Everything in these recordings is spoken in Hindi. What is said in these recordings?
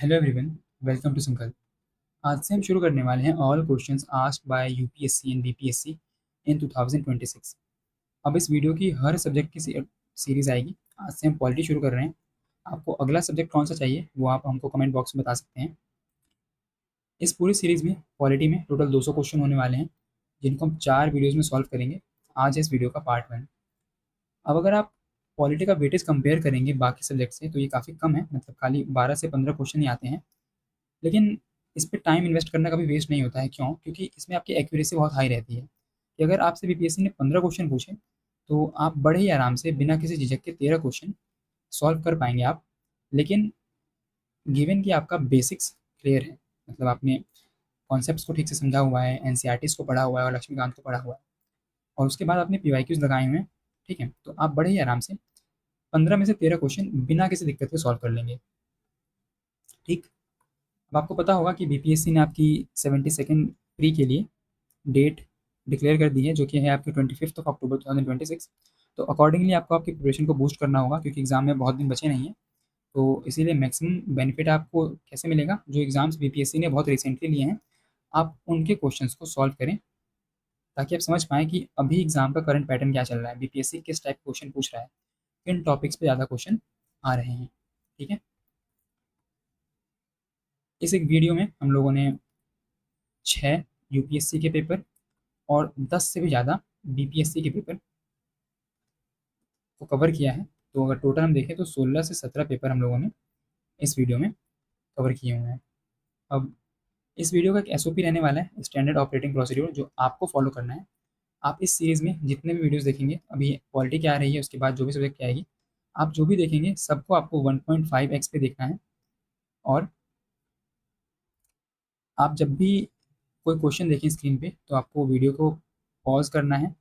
हेलो एवरीवन, वेलकम टू संकल्प। आज से हम शुरू करने वाले हैं all questions asked by UPSC and BPSC in 2026। अब इस वीडियो की हर सब्जेक्ट की सीरीज आएगी। आज से हम पॉलिटी शुरू कर रहे हैं। आपको अगला सब्जेक्ट कौन सा चाहिए वो आप हमको कमेंट बॉक्स में बता सकते हैं। इस पूरी सीरीज में पॉलिटी में टोटल 200 क्वेश्चन होने वाले हैं, जिनको हम 4 वीडियोज़ में सॉल्व करेंगे। आज है इस वीडियो का पार्ट 1। अब अगर आप पॉलिटी का वेटेज कंपेयर करेंगे बाकी सब्जेक्ट से तो ये काफ़ी कम है, मतलब खाली 12 से 15 क्वेश्चन ही आते हैं। लेकिन इस पे टाइम इन्वेस्ट करना कभी वेस्ट नहीं होता है। क्यों? क्योंकि इसमें आपकी एक्यूरेसी बहुत हाई रहती है कि अगर आपसे बीपीएससी ने 15 क्वेश्चन पूछे तो आप बड़े ही आराम से बिना किसी झिझक के 13 क्वेश्चन सॉल्व कर पाएंगे आप। लेकिन गिवन कि आपका बेसिक्स क्लियर है, मतलब आपने कॉन्सेप्ट्स को ठीक से समझा हुआ है, एनसीईआरटीज़ को पढ़ा हुआ है और लक्ष्मीकांत को पढ़ा हुआ है, और उसके बाद आपने पीवाईक्यूज लगाए हुए हैं, ठीक है, तो आप बड़े ही आराम से 15 में से 13 क्वेश्चन बिना किसी दिक्कत के सॉल्व कर लेंगे। ठीक। अब आपको पता होगा कि बीपीएससी ने आपकी 72nd प्री के लिए डेट डिक्लेयर कर दी है, जो कि है आपकी 25 अक्टूबर 2026। तो अकॉर्डिंगली आपको आपकी प्रिपरेशन को बूस्ट करना होगा, क्योंकि एग्ज़ाम में बहुत दिन बचे नहीं हैं। तो इसीलिए मैक्सिमम बेनिफिट आपको कैसे मिलेगा, जो एग्ज़ाम्स बीपीएससी ने बहुत रिसेंटली लिए हैं आप उनके क्वेश्चंस को सॉल्व करें, ताकि आप समझ पाएँ कि अभी एग्ज़ाम का करंट पैटर्न क्या चल रहा है, बीपीएससी किस टाइप क्वेश्चन पूछ रहा है, किन टॉपिक्स पे ज़्यादा क्वेश्चन आ रहे हैं। ठीक है। इस एक वीडियो में हम लोगों ने 6 यूपीएससी के पेपर और 10 से भी ज़्यादा बीपीएससी के पेपर को कवर किया है। तो अगर टोटल हम देखें तो 16 से 17 पेपर हम लोगों ने इस वीडियो में कवर किए हुए हैं। अब इस वीडियो का एक एसओपी रहने वाला है, स्टैंडर्ड ऑपरेटिंग प्रोसीड्यूर, जो आपको फॉलो करना है। आप इस सीरीज़ में जितने भी वीडियोज़ देखेंगे, अभी पॉलिटी क्या आ रही है, उसके बाद जो भी सब्जेक्ट क्या आएगी, आप जो भी देखेंगे सबको आपको 1.5x पे देखना है। और आप जब भी कोई क्वेश्चन देखें स्क्रीन पे तो आपको वीडियो को पॉज़ करना है,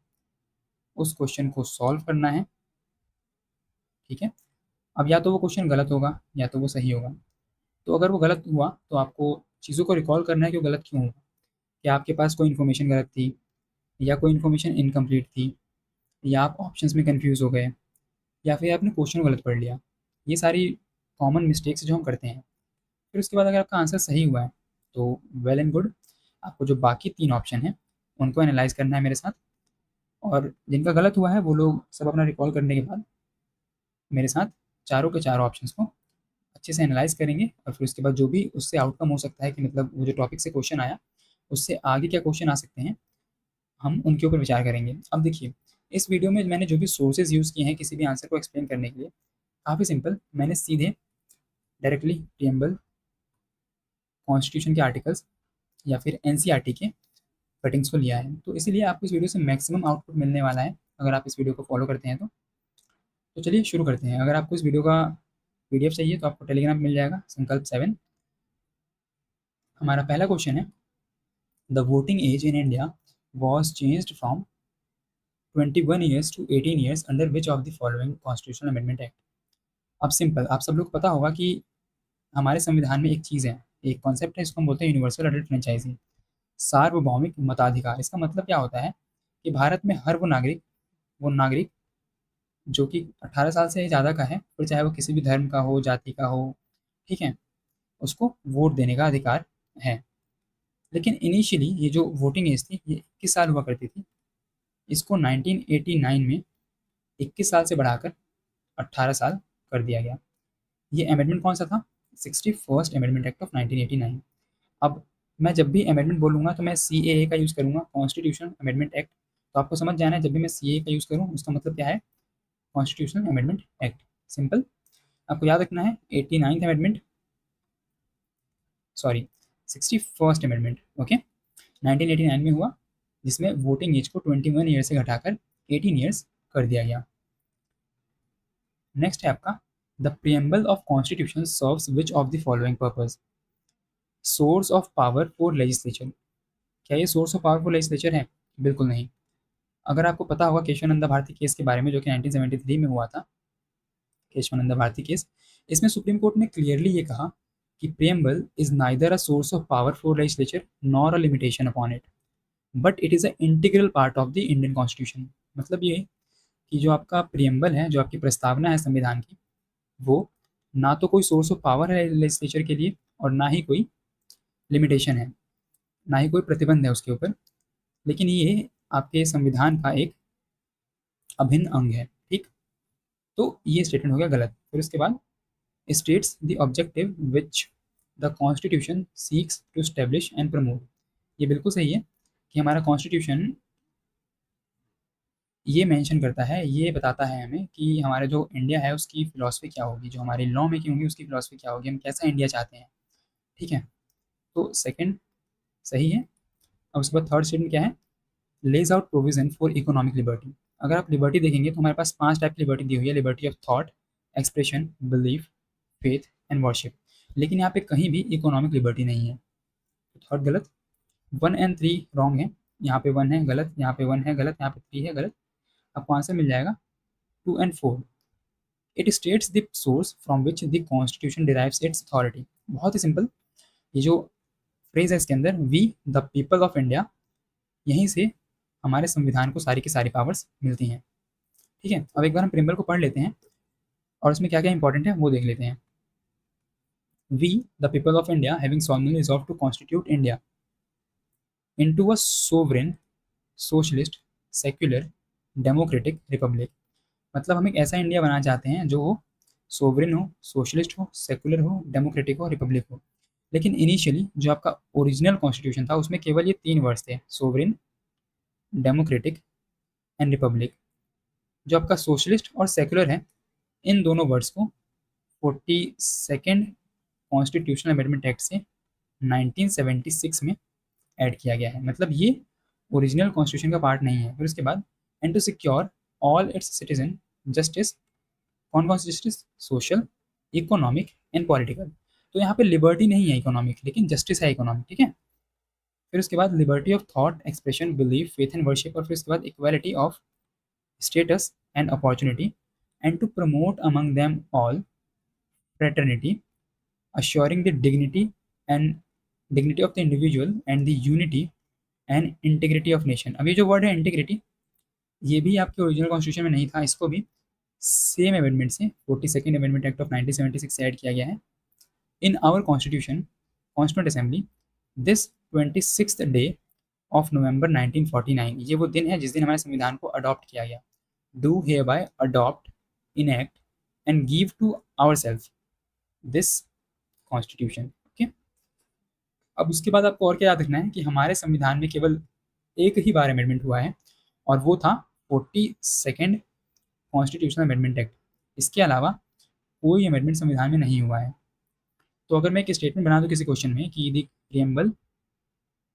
उस क्वेश्चन को सॉल्व करना है। ठीक है। अब या तो वो क्वेश्चन गलत होगा या तो वो सही होगा। तो अगर वो गलत हुआ तो आपको चीज़ों को रिकॉल करना है कि वो गलत क्यों हुआ। क्या आपके पास कोई इन्फॉर्मेशन गलत थी, या कोई इन्फॉर्मेशन इनकम्प्लीट थी, या आप ऑप्शंस में कन्फ्यूज़ हो गए, या फिर आपने क्वेश्चन गलत पढ़ लिया। ये सारी कॉमन मिस्टेक्स जो हम करते हैं। फिर उसके बाद अगर आपका आंसर सही हुआ है तो वेल एंड गुड। आपको जो बाकी 3 ऑप्शन हैं उनको एनालाइज़ करना है मेरे साथ, और जिनका गलत हुआ है वो लोग सब अपना रिकॉल करने के बाद मेरे साथ चारों के चारों ऑप्शंस को अच्छे से एनालाइज़ करेंगे, और फिर उसके बाद जो भी उससे आउटकम हो सकता है कि मतलब वो जो टॉपिक से क्वेश्चन आया, उससे आगे क्या क्वेश्चन आ सकते हैं, हम उनके ऊपर विचार करेंगे। अब देखिए, इस वीडियो में मैंने जो भी सोर्सेज़ यूज़ किए हैं किसी भी आंसर को एक्सप्लेन करने के लिए, काफ़ी सिंपल, मैंने सीधे डायरेक्टली प्रिएम्बल, कॉन्स्टिट्यूशन के आर्टिकल्स या फिर एनसीईआरटी के कटिंग्स को लिया है। तो इसीलिए आपको इस वीडियो से मैक्सिमम आउटपुट मिलने वाला है, अगर आप इस वीडियो को फॉलो करते हैं तो। चलिए शुरू करते हैं। अगर आपको इस वीडियो का पीडीएफ चाहिए तो आपको टेलीग्राम मिल जाएगा, संकल्प 7। हमारा पहला क्वेश्चन है, the voting age in India was changed from 21 years to 18 years under which of the following constitutional amendment act. अब सिंपल, आप सब लोग को पता होगा कि हमारे संविधान में एक चीज़ है, एक कॉन्सेप्ट है, इसको हम बोलते हैं यूनिवर्सल अडल्ट फ्रेंचाइजी, सार्वभौमिक मताधिकार। इसका मतलब क्या होता है कि भारत में हर वो नागरिक जो कि 18 साल से ज़्यादा का है, फिर चाहे वो किसी भी धर्म का हो, जाति का हो, ठीक है, उसको वोट देने का अधिकार है। लेकिन इनिशियली ये जो वोटिंग एज थी ये 21 साल हुआ करती थी। इसको 1989 में 21 साल से बढ़ाकर 18 साल कर दिया गया। ये अमेंडमेंट कौन सा था? 61st amendment act of 1989। अब मैं जब भी अमेंडमेंट बोलूँगा तो मैं सीएए का यूज़ करूँगा, कॉन्स्टिट्यूशन अमेंडमेंट एक्ट। तो आपको समझ जाना है, जब भी मैं सीएए का यूज़ करूँ उसका मतलब क्या है, कॉन्स्टिट्यूशनल अमेंडमेंट एक्ट। सिंपल, आपको याद रखना है 89th amendment, sorry 61st amendment, okay, 1989 में हुआ, जिसमें वोटिंग एज को 21 ईयर से घटाकर 18 ईयर्स कर दिया गया। नेक्स्ट है आपका, the preamble of constitution serves which of the following purpose. Source of power for legislature. क्या ये source of power for legislature है? बिल्कुल नहीं। अगर आपको पता होगा केशवानंदा भारती केस के बारे में, जो कि 1973 में हुआ था, केशवानंदा भारती केस, इसमें सुप्रीम कोर्ट ने क्लियरली ये कहा कि preamble is neither a source of power for legislature nor a limitation upon it, but it is a integral part of the Indian constitution. मतलब ये कि जो आपका प्रिएम्बल है, जो आपकी प्रस्तावना है संविधान की, वो ना तो कोई सोर्स ऑफ पावर है लेजिस्लेचर के लिए, और ना ही कोई लिमिटेशन है, ना ही कोई प्रतिबंध है उसके ऊपर, लेकिन ये आपके संविधान का एक अभिन्न अंग है। ठीक, तो ये स्टेटमेंट हो गया गलत। फिर उसके बाद states the objective which the constitution seeks to establish and promote. ये बिल्कुल सही है कि हमारा कॉन्स्टिट्यूशन ये मेंशन करता है, ये बताता है हमें कि हमारा जो इंडिया है उसकी फ़िलॉसफ़ी क्या होगी, जो हमारी लॉ मेकिंग होगी उसकी फ़िलॉसफ़ी क्या होगी, हम कैसा इंडिया चाहते हैं। ठीक है, तो सेकंड सही है। अब उसके बाद थर्ड स्टेटमेंट क्या है, lays out provision for economic liberty. अगर आप लिबर्टी देखेंगे तो हमारे पास 5 टाइप की लिबर्टी दी हुई है, liberty of thought, expression, belief, faith and worship. लेकिन यहाँ पे कहीं भी इकोनॉमिक लिबर्टी नहीं है, तो थर्ड गलत। 1 एंड 3 रॉन्ग है, यहाँ पे 1 है गलत, यहाँ पे 1 है गलत, यहाँ पे 3 है गलत। आपको आंसर मिल जाएगा 2 and 4। It states the source from which the constitution derives its authority. बहुत ही सिंपल, ये जो फ्रेज है इसके अंदर, we the people of India, यहीं से हमारे संविधान को सारी की सारी पावर्स मिलती हैं। ठीक है, अब एक बार हम प्रियम्बल को पढ़ लेते हैं और उसमें क्या क्या इंपॉर्टेंट है वो देख लेते हैं। We the people of India having solemnly resolved to constitute India into a sovereign, socialist, secular, democratic republic। मतलब हम एक ऐसा इंडिया बनाना चाहते हैं जो हो सोवरेन हो, सोशलिस्ट हो, सेकुलर हो, डेमोक्रेटिक हो, रिपब्लिक हो। लेकिन इनिशियली जो आपका ओरिजिनल कॉन्स्टिट्यूशन था उसमें केवल ये 3 वर्ड्स थे, सोवरेन, डेमोक्रेटिक एंड रिपब्लिक। जो आपका सोशलिस्ट और सेकुलर है, इन दोनों वर्ड्स को 42nd कॉन्स्टिट्यूशनल अमेंडमेंट एक्ट से 1976 में ऐड किया गया है। मतलब ये ओरिजिनल कॉन्स्टिट्यूशन का पार्ट नहीं है। फिर उसके बाद and to secure all its citizen justice, कौन कौन सी justice, social, economic and political. तो यहाँ पे लिबर्टी नहीं है इकोनॉमिक, लेकिन जस्टिस है इकोनॉमिक। ठीक है, फिर उसके बाद liberty of thought, expression, belief, faith and worship, और फिर उसके बाद equality of status and opportunity, and to promote among them all fraternity, assuring the dignity of the individual and the unity and integrity of nation। अब ये जो वर्ड है इंटीग्रिटी, ये भी आपके ओरिजिनल कॉन्स्टिट्यूशन में नहीं था, इसको भी सेम अमेंडमेंट से 42nd अमेंडमेंट एक्ट ऑफ 1976 से ऐड किया गया है। In our constitution constituent assembly this 26th day of November 1949, ये वो दिन है जिस दिन हमारे संविधान को अडॉप्ट किया गया। Do hereby adopt, enact and give to ourselves this constitution. Okay, अब उसके बाद आपको और क्या याद रखना है कि हमारे संविधान में केवल एक ही बार अमेंडमेंट हुआ है और वो था 42nd कॉन्स्टिट्यूशनल अमेंडमेंट एक्ट। इसके अलावा कोई अमेंडमेंट संविधान में नहीं हुआ है। तो अगर मैं एक स्टेटमेंट बना दूं किसी क्वेश्चन में कि the preamble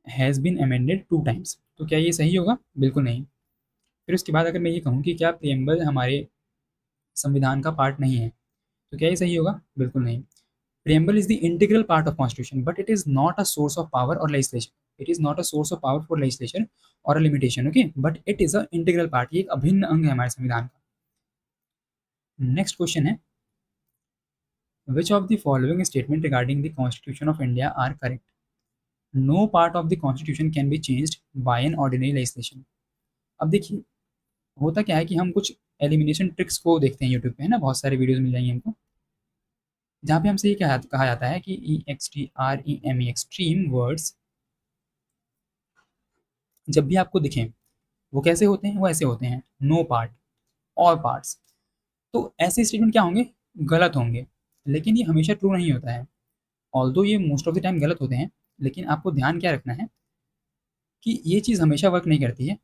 has been amended 2 times, तो क्या ये सही होगा? बिल्कुल नहीं। फिर उसके बाद अगर मैं ये कहूँ कि क्या प्रियम्बल हमारे संविधान का पार्ट नहीं है, तो क्या ये सही होगा? बिल्कुल नहीं। Preamble is the integral part of constitution, but it is not a source of power or legislation. It is not a source of power for legislation or a limitation, okay? But it is a integral part. ये एक अभिन्न अंग है हमारे संविधान का। नेक्स्ट क्वेश्चन है, which of the following statement regarding the Constitution of India are correct? No part of the Constitution can be changed by an ordinary legislation। अब देखिए होता क्या है कि हम कुछ एलिमिनेशन ट्रिक्स को देखते हैं यूट्यूब पे, है ना, बहुत सारे वीडियोस मिल जाएंगे हमको, जहाँ पे हमसे ये कहा जाता है कि EXTREME एक्सट्रीम वर्ड्स जब भी आपको दिखें वो कैसे होते हैं, वो ऐसे होते हैं, नो पार्ट, ऑल पार्ट्स। तो ऐसे स्टेटमेंट क्या होंगे? गलत होंगे। लेकिन ये हमेशा ट्रू नहीं होता है, ऑल्दो ये मोस्ट ऑफ द टाइम गलत होते हैं, लेकिन आपको ध्यान क्या रखना है कि ये चीज़ हमेशा वर्क नहीं करती है।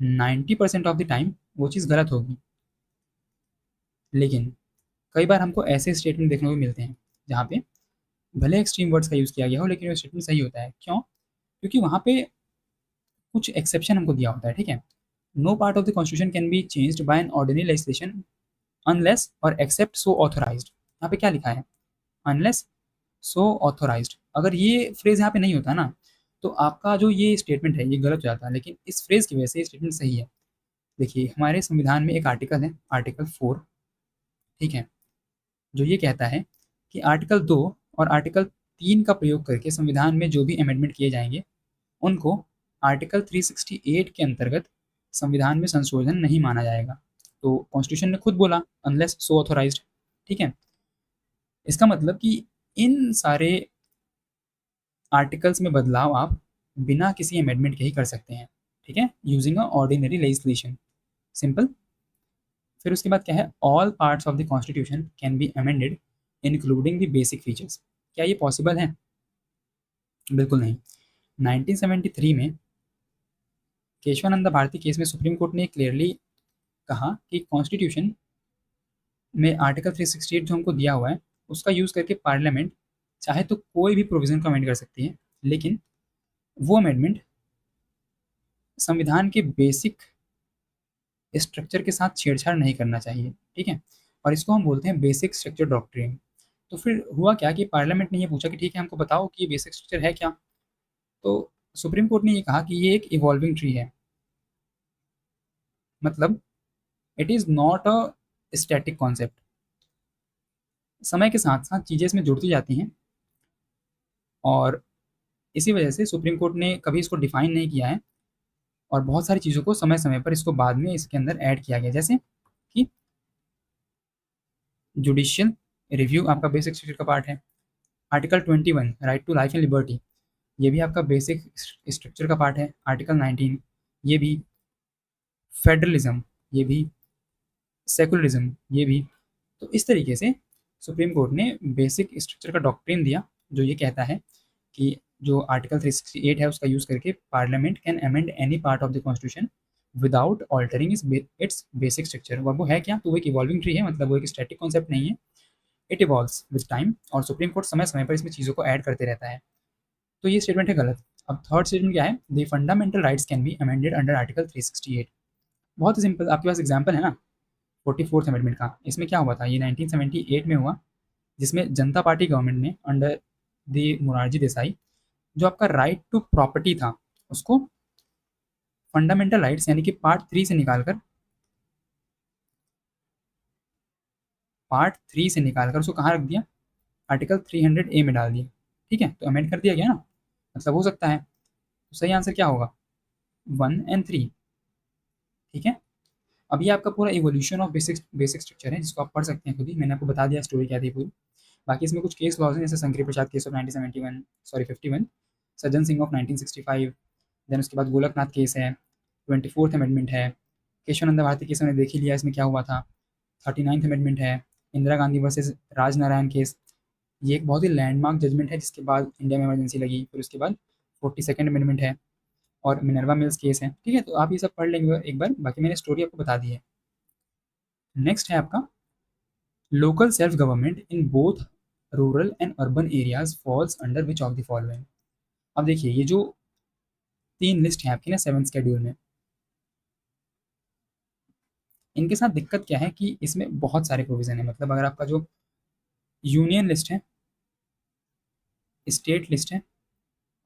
90% ऑफ द टाइम वो चीज़ गलत होगी, लेकिन कई बार हमको ऐसे स्टेटमेंट देखने को मिलते हैं जहाँ पे भले एक्सट्रीम वर्ड्स का यूज़ किया गया हो लेकिन वो स्टेटमेंट सही होता है। क्यों? क्योंकि वहाँ पे कुछ एक्सेप्शन हमको दिया होता है। ठीक है, no part of the constitution can be changed by an ordinary legislation unless or except so authorised. यहाँ पे क्या लिखा है? Unless so authorised. अगर ये फ्रेज यहाँ पे नहीं होता ना तो आपका जो ये स्टेटमेंट है ये गलत हो जाता है, लेकिन इस फ्रेज की वजह से ये स्टेटमेंट सही है। देखिए हमारे संविधान में एक आर्टिकल है, आर्टिकल 4, ठीक है, जो ये कहता है कि आर्टिकल 2 और आर्टिकल 3 का प्रयोग करके संविधान में जो भी अमेंडमेंट किए जाएंगे उनको आर्टिकल 368 के अंतर्गत संविधान में संशोधन नहीं माना जाएगा। तो कॉन्स्टिट्यूशन ने खुद बोला अनलेस सो ऑथोराइज्ड। ठीक है, इसका मतलब कि इन सारे आर्टिकल्स में बदलाव आप बिना किसी अमेंडमेंट के ही कर सकते हैं, ठीक है, using a ordinary legislation, simple. फिर उसके बाद क्या है, all parts of the constitution can be amended including the basic features. क्या ये पॉसिबल है? बिल्कुल नहीं। 1973 में केशवानंद भारती केस में सुप्रीम कोर्ट ने क्लियरली कहा कि कॉन्स्टिट्यूशन में आर्टिकल 368 जो हमको दिया हुआ है उसका यूज़ करके पार्लियामेंट चाहे तो कोई भी प्रोविज़न को अमेंड कर सकती है, लेकिन वो अमेंडमेंट संविधान के बेसिक स्ट्रक्चर के साथ छेड़छाड़ नहीं करना चाहिए, ठीक है। और इसको हम बोलते हैं बेसिक स्ट्रक्चर डॉक्ट्रिन। तो फिर हुआ क्या कि पार्लियामेंट ने ये पूछा कि ठीक है, हमको बताओ कि ये बेसिक स्ट्रक्चर है क्या। तो सुप्रीम कोर्ट ने ये कहा कि ये एक इवॉल्विंग ट्री है, मतलब it is not a static concept. समय के साथ साथ चीज़ें इसमें जुड़ती जाती हैं, और इसी वजह से सुप्रीम कोर्ट ने कभी इसको डिफाइन नहीं किया है, और बहुत सारी चीज़ों को समय समय पर इसको बाद में इसके अंदर ऐड किया गया, जैसे कि जुडिशियल रिव्यू आपका बेसिक स्ट्रक्चर का पार्ट है। Article 21 right to life and liberty, ये भी आपका बेसिक स्ट्रक्चर का पार्ट है। आर्टिकल 19 ये भी। फेडरलिज्म ये भी। सेकुलरिज्म ये भी। तो इस तरीके से सुप्रीम कोर्ट ने बेसिक स्ट्रक्चर का डॉक्ट्रिन दिया, जो ये कहता है कि जो आर्टिकल 368 है उसका यूज़ करके parliament can amend any part of the constitution without altering it's basic structure. वो है क्या? तो वो एक इवॉल्विंग ट्री है, मतलब वो एक स्टैटिक कॉन्सेप्ट नहीं है, इट इवॉल्व्स विद टाइम, और सुप्रीम कोर्ट समय समय पर इसमें चीज़ों को ऐड करते रहता है। तो ये स्टेटमेंट है गलत। अब थर्ड स्टेटमेंट क्या है, the fundamental rights can be amended under article 368। बहुत ही सिंपल, आपके पास एग्जाम्पल है ना 44th अमेंडमेंट का। इसमें क्या हुआ था, ये 1978 में हुआ, जिसमें जनता पार्टी गवर्नमेंट ने अंडर द मोरारजी देसाई जो आपका राइट टू प्रॉपर्टी था उसको फंडामेंटल राइट्स यानी कि पार्ट 3 से निकालकर उसको कहाँ रख दिया, आर्टिकल 300A में डाल दिया, ठीक है। तो अमेंड कर दिया गया ना, मतलब हो सकता है। तो सही आंसर क्या होगा, 1 और 3, ठीक है। अब ये आपका पूरा इवोल्यूशन ऑफ बेसिक स्ट्रक्चर है, जिसको आप पढ़ सकते हैं खुद ही, मैंने आपको बता दिया स्टोरी क्या थी पूरी। बाकी इसमें कुछ केस लॉज हैं, जैसे शंकरी प्रसाद case of 1971, sorry 51, Sajjan Singh of 1965, then उसके बाद गोलकनाथ केस है, 24th अमेंडमेंट है, केशवानंद भारती केस हमने देख ही लिया इसमें क्या हुआ था, 39th अमेंडमेंट है, इंदिरा गांधी वर्सेस राजनारायण केस, ये एक बहुत ही लैंडमार्क जजमेंट है जिसके बाद इंडिया में इमरजेंसी लगी। फिर उसके बाद 42nd अमेंडमेंट है, और मिनर्वा मिल्स केस है, ठीक है। तो आप ये सब पढ़ लेंगे एक बार, बाकी मैंने स्टोरी आपको बता दी है। नेक्स्ट है आपका local self government in both rural and urban areas falls under which of the following. अब देखिए, ये जो 3 लिस्ट है आपकी ना 7th शेड्यूल में, इनके साथ दिक्कत क्या है कि इसमें बहुत सारे प्रोविजन है। मतलब अगर आपका जो यूनियन लिस्ट है, स्टेट लिस्ट है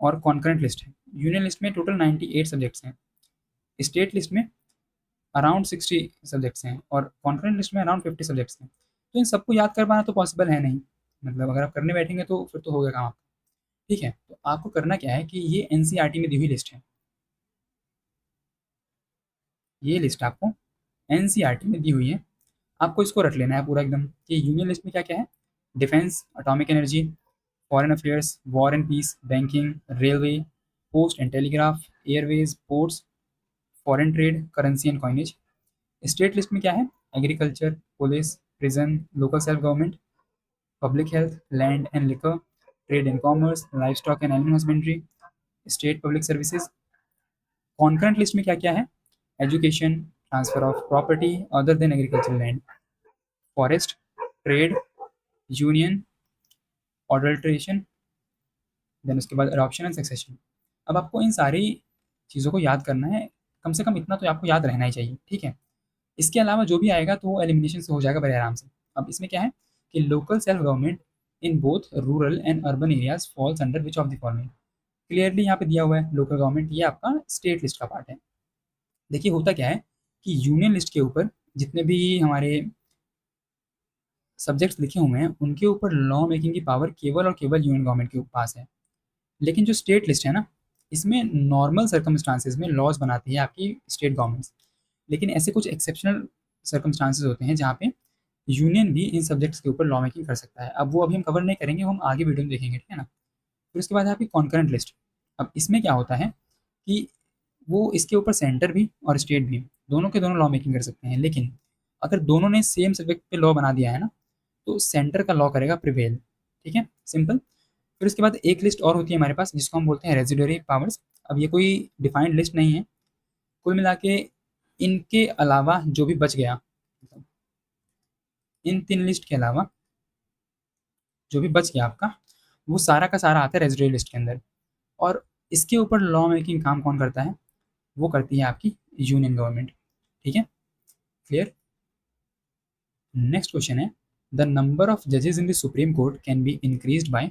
और कॉन्करेंट लिस्ट है, यूनियन लिस्ट में टोटल 98 सब्जेक्ट्स हैं, स्टेट लिस्ट में अराउंड 60 सब्जेक्ट्स हैं, और कॉन्करेंट लिस्ट में अराउंड 50 सब्जेक्ट्स हैं। तो इन सबको याद कर पाना तो पॉसिबल है नहीं, मतलब अगर आप करने बैठेंगे तो फिर तो हो गया काम आपका, ठीक है। तो आपको करना क्या है कि ये एनसीईआरटी में दी हुई लिस्ट है, ये लिस्ट आपको एनसीईआरटी में दी हुई है, आपको इसको रख लेना है पूरा एकदम कि यूनियन लिस्ट में क्या क्या है, defence, atomic energy, foreign affairs, war and peace, banking, railway, post and telegraph, airways, ports, foreign trade, currency and coinage. State list में क्या है, agriculture, police, prison, local self government, public health, land and liquor, trade and commerce, life stock and animal husbandry, state public services. Concurrent list में क्या क्या है, education, transfer of property other than agriculture land, forest, trade, union, adulteration, then उसके बाद अडॉप्शन एंड सक्सेशन। अब आपको इन सारी चीज़ों को याद करना है, कम से कम इतना तो आपको याद रहना ही चाहिए, ठीक है। इसके अलावा जो भी आएगा तो वो एलिमिनेशन से हो जाएगा बड़े आराम से। अब इसमें क्या है कि local self government in both rural and urban areas falls under which of the following. Clearly यहाँ पे दिया हुआ है लोकल गवर्नमेंट, ये आपका स्टेट लिस्ट का पार्ट है। देखिए होता क्या है कि यूनियन लिस्ट के ऊपर जितने भी हमारे सब्जेक्ट्स लिखे हुए हैं उनके ऊपर लॉ मेकिंग की पावर केवल और केवल यूनियन गवर्नमेंट के पास है। लेकिन जो स्टेट लिस्ट है ना, इसमें नॉर्मल सर्कमस्टांसिस में लॉज बनाती है आपकी स्टेट गवर्नमेंट्स। लेकिन ऐसे कुछ एक्सेप्शनल सर्कमस्टांसिस होते हैं जहाँ पे यूनियन भी इन सब्जेक्ट्स के ऊपर लॉ मेकिंग कर सकता है। अब वो अभी हम कवर नहीं करेंगे, वो हम आगे वीडियो में देखेंगे, ठीक है ना। फिर उसके बाद है आपकी कॉन्करेंट लिस्ट। अब इसमें क्या होता है कि वो इसके ऊपर सेंटर भी और स्टेट भी दोनों के दोनों लॉ मेकिंग कर सकते हैं, लेकिन अगर दोनों ने सेम सब्जेक्ट पे लॉ बना दिया है ना, तो सेंटर का लॉ करेगा प्रिवेल, ठीक है, सिंपल। फिर उसके बाद एक लिस्ट और होती है हमारे पास जिसको हम बोलते हैं रेजिडरी पावर्स। अब ये कोई डिफाइंड लिस्ट नहीं है, कुल मिला के इनके अलावा जो भी बच गया, इन 3 लिस्ट के अलावा जो भी बच गया आपका, वो सारा का सारा आता है रेजिडरी लिस्ट के अंदर। और इसके ऊपर लॉ मेकिंग काम कौन करता है? वो करती है आपकी यूनियन गवर्नमेंट, ठीक है, क्लियर। नेक्स्ट क्वेश्चन है, द नंबर ऑफ जजेस in the supreme court can be increased by.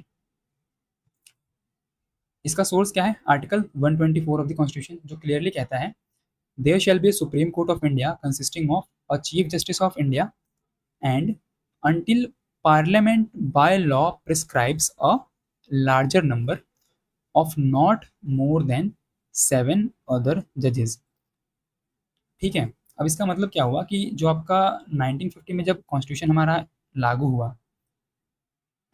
इसका सोर्स क्या है? आर्टिकल 124 ऑफ द कॉन्स्टिट्यूशन, जो क्लियरली कहता है there shall be a supreme court of India consisting of a chief justice of India and until parliament by law prescribes a larger number of not more than 7 other judges, ठीक है। अब इसका मतलब क्या हुआ कि जो आपका 1950 में जब कॉन्स्टिट्यूशन हमारा लागू हुआ,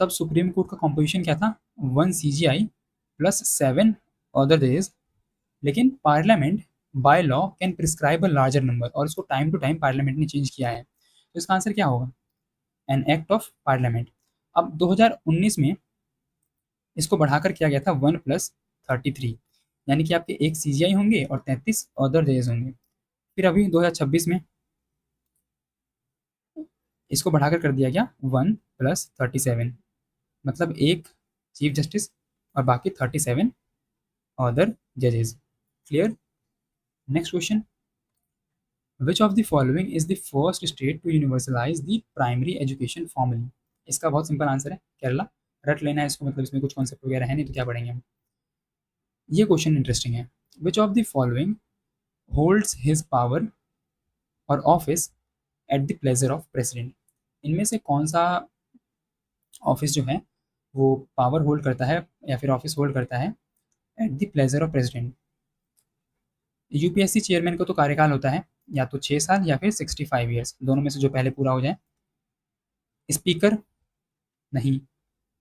तब सुप्रीम कोर्ट का कॉम्पोजिशन क्या था? 1 CGI प्लस 7 अदर जजेस, लेकिन parliament by law can prescribe a larger number, और इसको टाइम टू टाइम पार्लियामेंट ने चेंज किया है। तो इसका आंसर क्या होगा? An act of parliament. अब 2019 में इसको बढ़ाकर किया गया था 1+33, यानी कि आपके 1 CGI होंगे और 33 अदर जजेस होंगे। फिर अभी 2026 में इसको बढ़ाकर कर दिया गया 1+37, मतलब एक चीफ जस्टिस और बाकी 37 अदर जजेस, clear. Next question, which of the following is the first state to universalise the primary education formally? इसका बहुत सिंपल आंसर है केरला। रट लेना है इसको, मतलब इसमें कुछ कॉन्सेप्ट वगैरह है नहीं, तो क्या पढ़ेंगे हम। ये क्वेश्चन इंटरेस्टिंग है। Which of the following holds his power और office at the pleasure of president? इनमें से कौन सा ऑफिस जो है वो पावर होल्ड करता है या फिर ऑफिस होल्ड करता है eight the pleasure of president? UPSC chairman को तो कार्यकाल होता है या तो 6 साल या फिर 65 ईयर्स, दोनों में से जो पहले पूरा हो जाए। स्पीकर नहीं,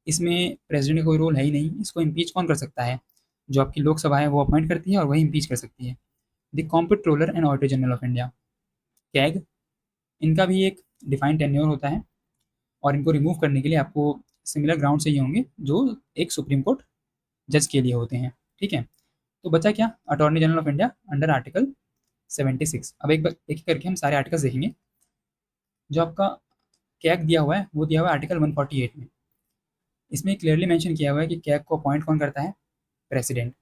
इसमें प्रेसिडेंट का कोई रोल है ही नहीं। इसको इम्पीच कौन कर सकता है? जो आपकी लोकसभा है वो अपॉइंट करती है और वही इम्पीच कर सकती है। The comptroller and auditor general of India, CAG, इनका भी एक डिफाइंड टेन्योर होता है, और इनको रिमूव करने के लिए आपको सिमिलर ग्राउंड चाहिए होंगे जो एक सुप्रीम कोर्ट जज के लिए होते हैं, ठीक है। तो बचा क्या? Attorney general of India under article 76। अब एक एक करके हम सारे आर्टिकल्स देखेंगे। जो आपका कैग दिया हुआ है वो दिया हुआ है आर्टिकल 148 में। इसमें क्लियरली मेंशन किया हुआ है कि कैग को अपॉइंट कौन करता है? प्रेसिडेंट,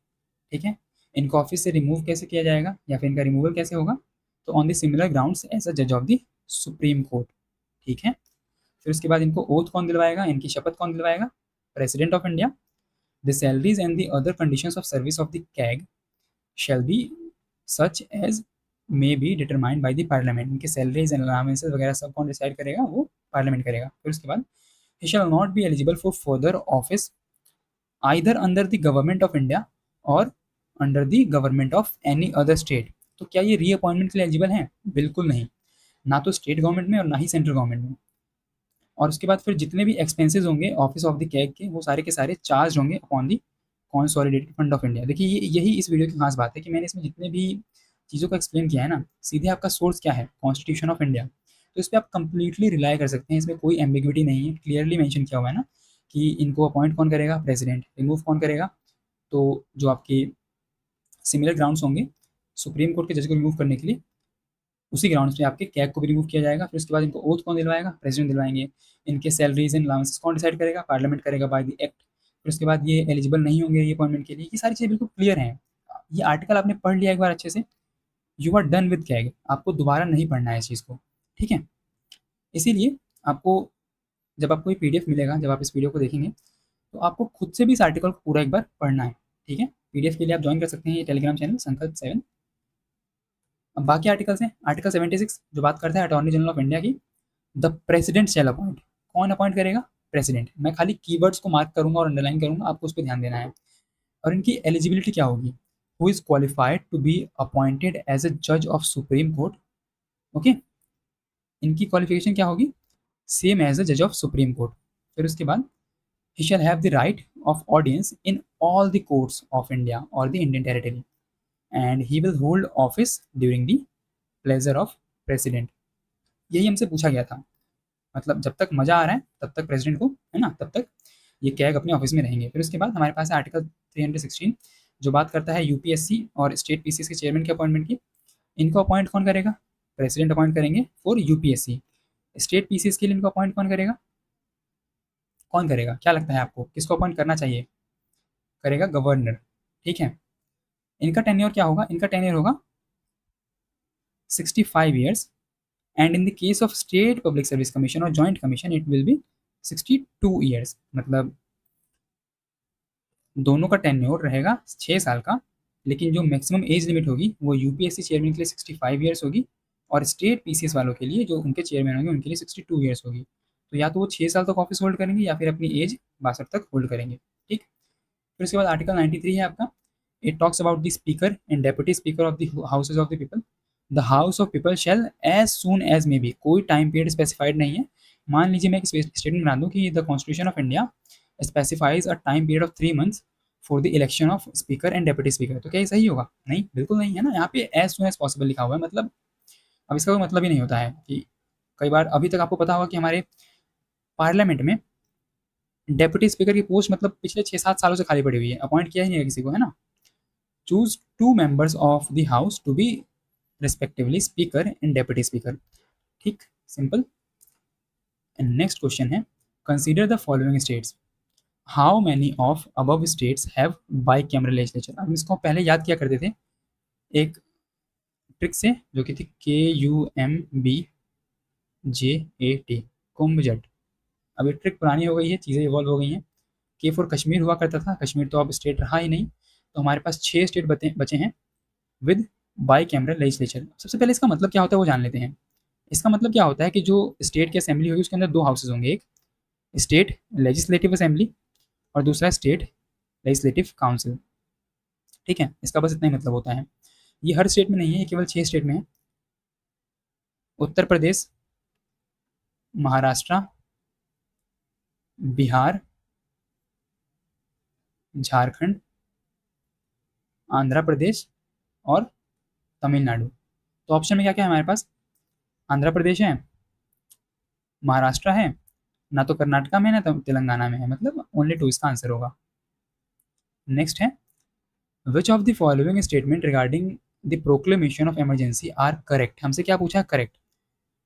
ठीक है। इनको ऑफिस से रिमूव कैसे किया जाएगा या फिर इनका रिमूवल कैसे होगा? तो on the similar grounds as a जज ऑफ द सुप्रीम कोर्ट, ठीक है। फिर उसके बाद इनको ओथ कौन दिलवाएगा, इनकी शपथ कौन दिलवाएगा? President of India. The salaries and the other conditions of service of the CAG shall be such as may be determined by the parliament. इनके सैलरीज एंड अलाउंसेस वगैरह सब कौन डिसाइड करेगा? वो पार्लियामेंट करेगा। फिर उसके बाद he shall not be eligible for further office either under the government of India और under the government of any other state. तो क्या ये रीअपॉइंटमेंट के लिए एलिजिबल हैं? बिल्कुल नहीं, ना तो स्टेट गवर्नमेंट में और ना ही सेंट्रल गवर्नमेंट में। और उसके बाद फिर जितने भी एक्सपेंसेस होंगे ऑफिस ऑफ द कैग के, वो सारे के सारे चार्ज होंगे upon the consolidated fund of India. देखिए यही इस वीडियो की खास बात है कि मैंने इसमें जितने भी चीज़ों को एक्सप्लेन किया है ना, सीधे आपका सोर्स क्या है? Constitution of India. तो इस पर आप कंप्लीटली रिलाई कर सकते हैं, इसमें कोई एम्बिग्विटी नहीं है, क्लियरली मेंशन किया हुआ है ना कि इनको अपॉइंट कौन करेगा? प्रेसिडेंट। रिमूव कौन करेगा? तो जो आपके सिमिलर ग्राउंड्स होंगे सुप्रीम कोर्ट के जज को रिमूव करने के लिए, उसी ग्राउंड्स पे आपके कैग को भी रिमूव किया जाएगा। फिर उसके बाद इनको ओथ कौन दिलवाएगा? प्रेसिडेंट दिलवाएंगे। इनके सैलरीज एंड अलाउंसेस कौन डिसाइड करेगा? पार्लियामेंट करेगा बाय द एक्ट। फिर उसके बाद ये एलिजिबल नहीं होंगे ये अपॉइंटमेंट के लिए। ये सारी चीज़ें बिल्कुल क्लियर हैं। ये आर्टिकल आपने पढ़ लिया एक बार अच्छे से, you are done with CAG, आपको दोबारा नहीं पढ़ना है इस चीज़ को, ठीक है। इसीलिए आपको जब आपको ये पीडीएफ मिलेगा, जब आप इस वीडियो को देखेंगे, तो आपको खुद से भी इस आर्टिकल को पूरा एक बार पढ़ना है, ठीक है। पीडीएफ के लिए आप ज्वाइन कर सकते हैं ये टेलीग्राम चैनल संकल्प 7। अब बाकी आर्टिकल्स हैं। आर्टिकल 76 जो बात करता है अटॉर्नी जनरल ऑफ इंडिया की, द प्रेसिडेंट शैल अपॉइंट। कौन अपॉइंट करेगा? प्रेसिडेंट। मैं खाली कीवर्ड्स को मार्क करूंगा और अंडरलाइन करूंगा, आपको उस पर ध्यान देना है। और इनकी एलिजिबिलिटी क्या होगी? Who is qualified to be appointed as a जज ऑफ सुप्रीम कोर्ट, ओके। इनकी क्वालिफिकेशन क्या होगी? सेम एज द जज ऑफ सुप्रीम कोर्ट। फिर उसके बाद he shall have the right of audience in all the courts of India or the Indian territory, and he will hold office during the pleasure of president। यही हमसे पूछा गया था, मतलब जब तक मजा आ रहा है तब तक प्रेसिडेंट को, है ना, तब तक ये कैग अपने ऑफिस में रहेंगे। फिर उसके बाद हमारे पास है आर्टिकल 316 जो बात करता है यूपीएससी और स्टेट पीसीएस के चेयरमैन के अपॉइंटमेंट की। इनको अपॉइंट कौन करेगा? प्रेसिडेंट अपॉइंट करेंगे फॉर यूपीएससी। स्टेट पीसीएस के लिए इनको अपॉइंट कौन करेगा? कौन करेगा, क्या लगता है आपको, किसको अपॉइंट करना चाहिए? करेगा गवर्नर। ठीक है, इनका टेन्योर क्या होगा? इनका टेन्योर होगा 65 years, and in the case of state public service commission और joint commission it will be 62 years. मतलब दोनों का टेन्योर रहेगा 6 साल का, लेकिन जो मैक्सिमम एज लिमिट होगी वो यूपीएससी चेयरमैन के लिए 65 ईयर्स होगी, और स्टेट पीसीएस वालों के लिए जो उनके चेयरमैन होंगे उनके लिए 62 ईयर्स होगी। तो या तो वो 6 साल तक ऑफिस होल्ड करेंगे या फिर अपनी एज 62 तक होल्ड करेंगे। ठीक, फिर उसके बाद आर्टिकल 93 है आपका। It talks about the speaker and deputy speaker of the houses of the people. The house of पीपल people shall as soon may may, be time period specified नहीं है। मान लीजिए मैं एक स्टेटमेंट बना दूँ कि the constitution of India specifies a time period of 3 months for the election of speaker and deputy speaker. तो क्या ये सही होगा? नहीं, बिल्कुल नहीं है ना। यहाँ पे एज सून एज पॉसिबल लिखा हुआ है, मतलब अब इसका कोई मतलब ही नहीं होता है कि कई बार अभी तक आपको पता होगा कि हमारे पार्लियामेंट में डेप्यूटी स्पीकर की पोस्ट मतलब पिछले 6-7 सालों से खाली पड़ी हुई है, अपॉइंट किया ही नहीं है किसी को, है ना। Choose 2 members of the house to be respectively speaker and deputy speaker. ठीक, सिंपल। एंड नेक्स्ट क्वेश्चन है, consider the following states, how many of above states have bicameral legislature. हम इसको पहले याद किया करते थे एक ट्रिक से, जो कि थी KUMBJAT, कुंभजट। अब ये ट्रिक पुरानी हो गई है, चीज़ें इवॉल्व हो गई हैं। के फॉर कश्मीर हुआ करता था, कश्मीर तो अब स्टेट रहा ही नहीं, तो हमारे पास 6 स्टेट बचे हैं विद बाई कैमरल लेजिस्लेचर। सबसे पहले इसका मतलब क्या होता है वो जान लेते हैं। इसका मतलब क्या होता है कि जो स्टेट की असेंबली होगी उसके अंदर 2 हाउसेज होंगे, एक स्टेट लेजिस्लेटिव असेंबली और दूसरा स्टेट लेजिस्लेटिव काउंसिल। ठीक है, इसका बस इतना ही मतलब होता है। ये हर स्टेट में नहीं है, ये केवल 6 स्टेट में है। उत्तर प्रदेश, महाराष्ट्र, बिहार, झारखंड, आंध्र प्रदेश और तमिलनाडु। तो ऑप्शन में क्या क्या है हमारे पास? आंध्र प्रदेश है, महाराष्ट्र है, ना तो कर्नाटका में ना तो तेलंगाना में है, मतलब ओनली 2 इसका आंसर होगा। नेक्स्ट है, which of the following statement regarding the proclamation of emergency are correct. हमसे क्या पूछा है? करेक्ट।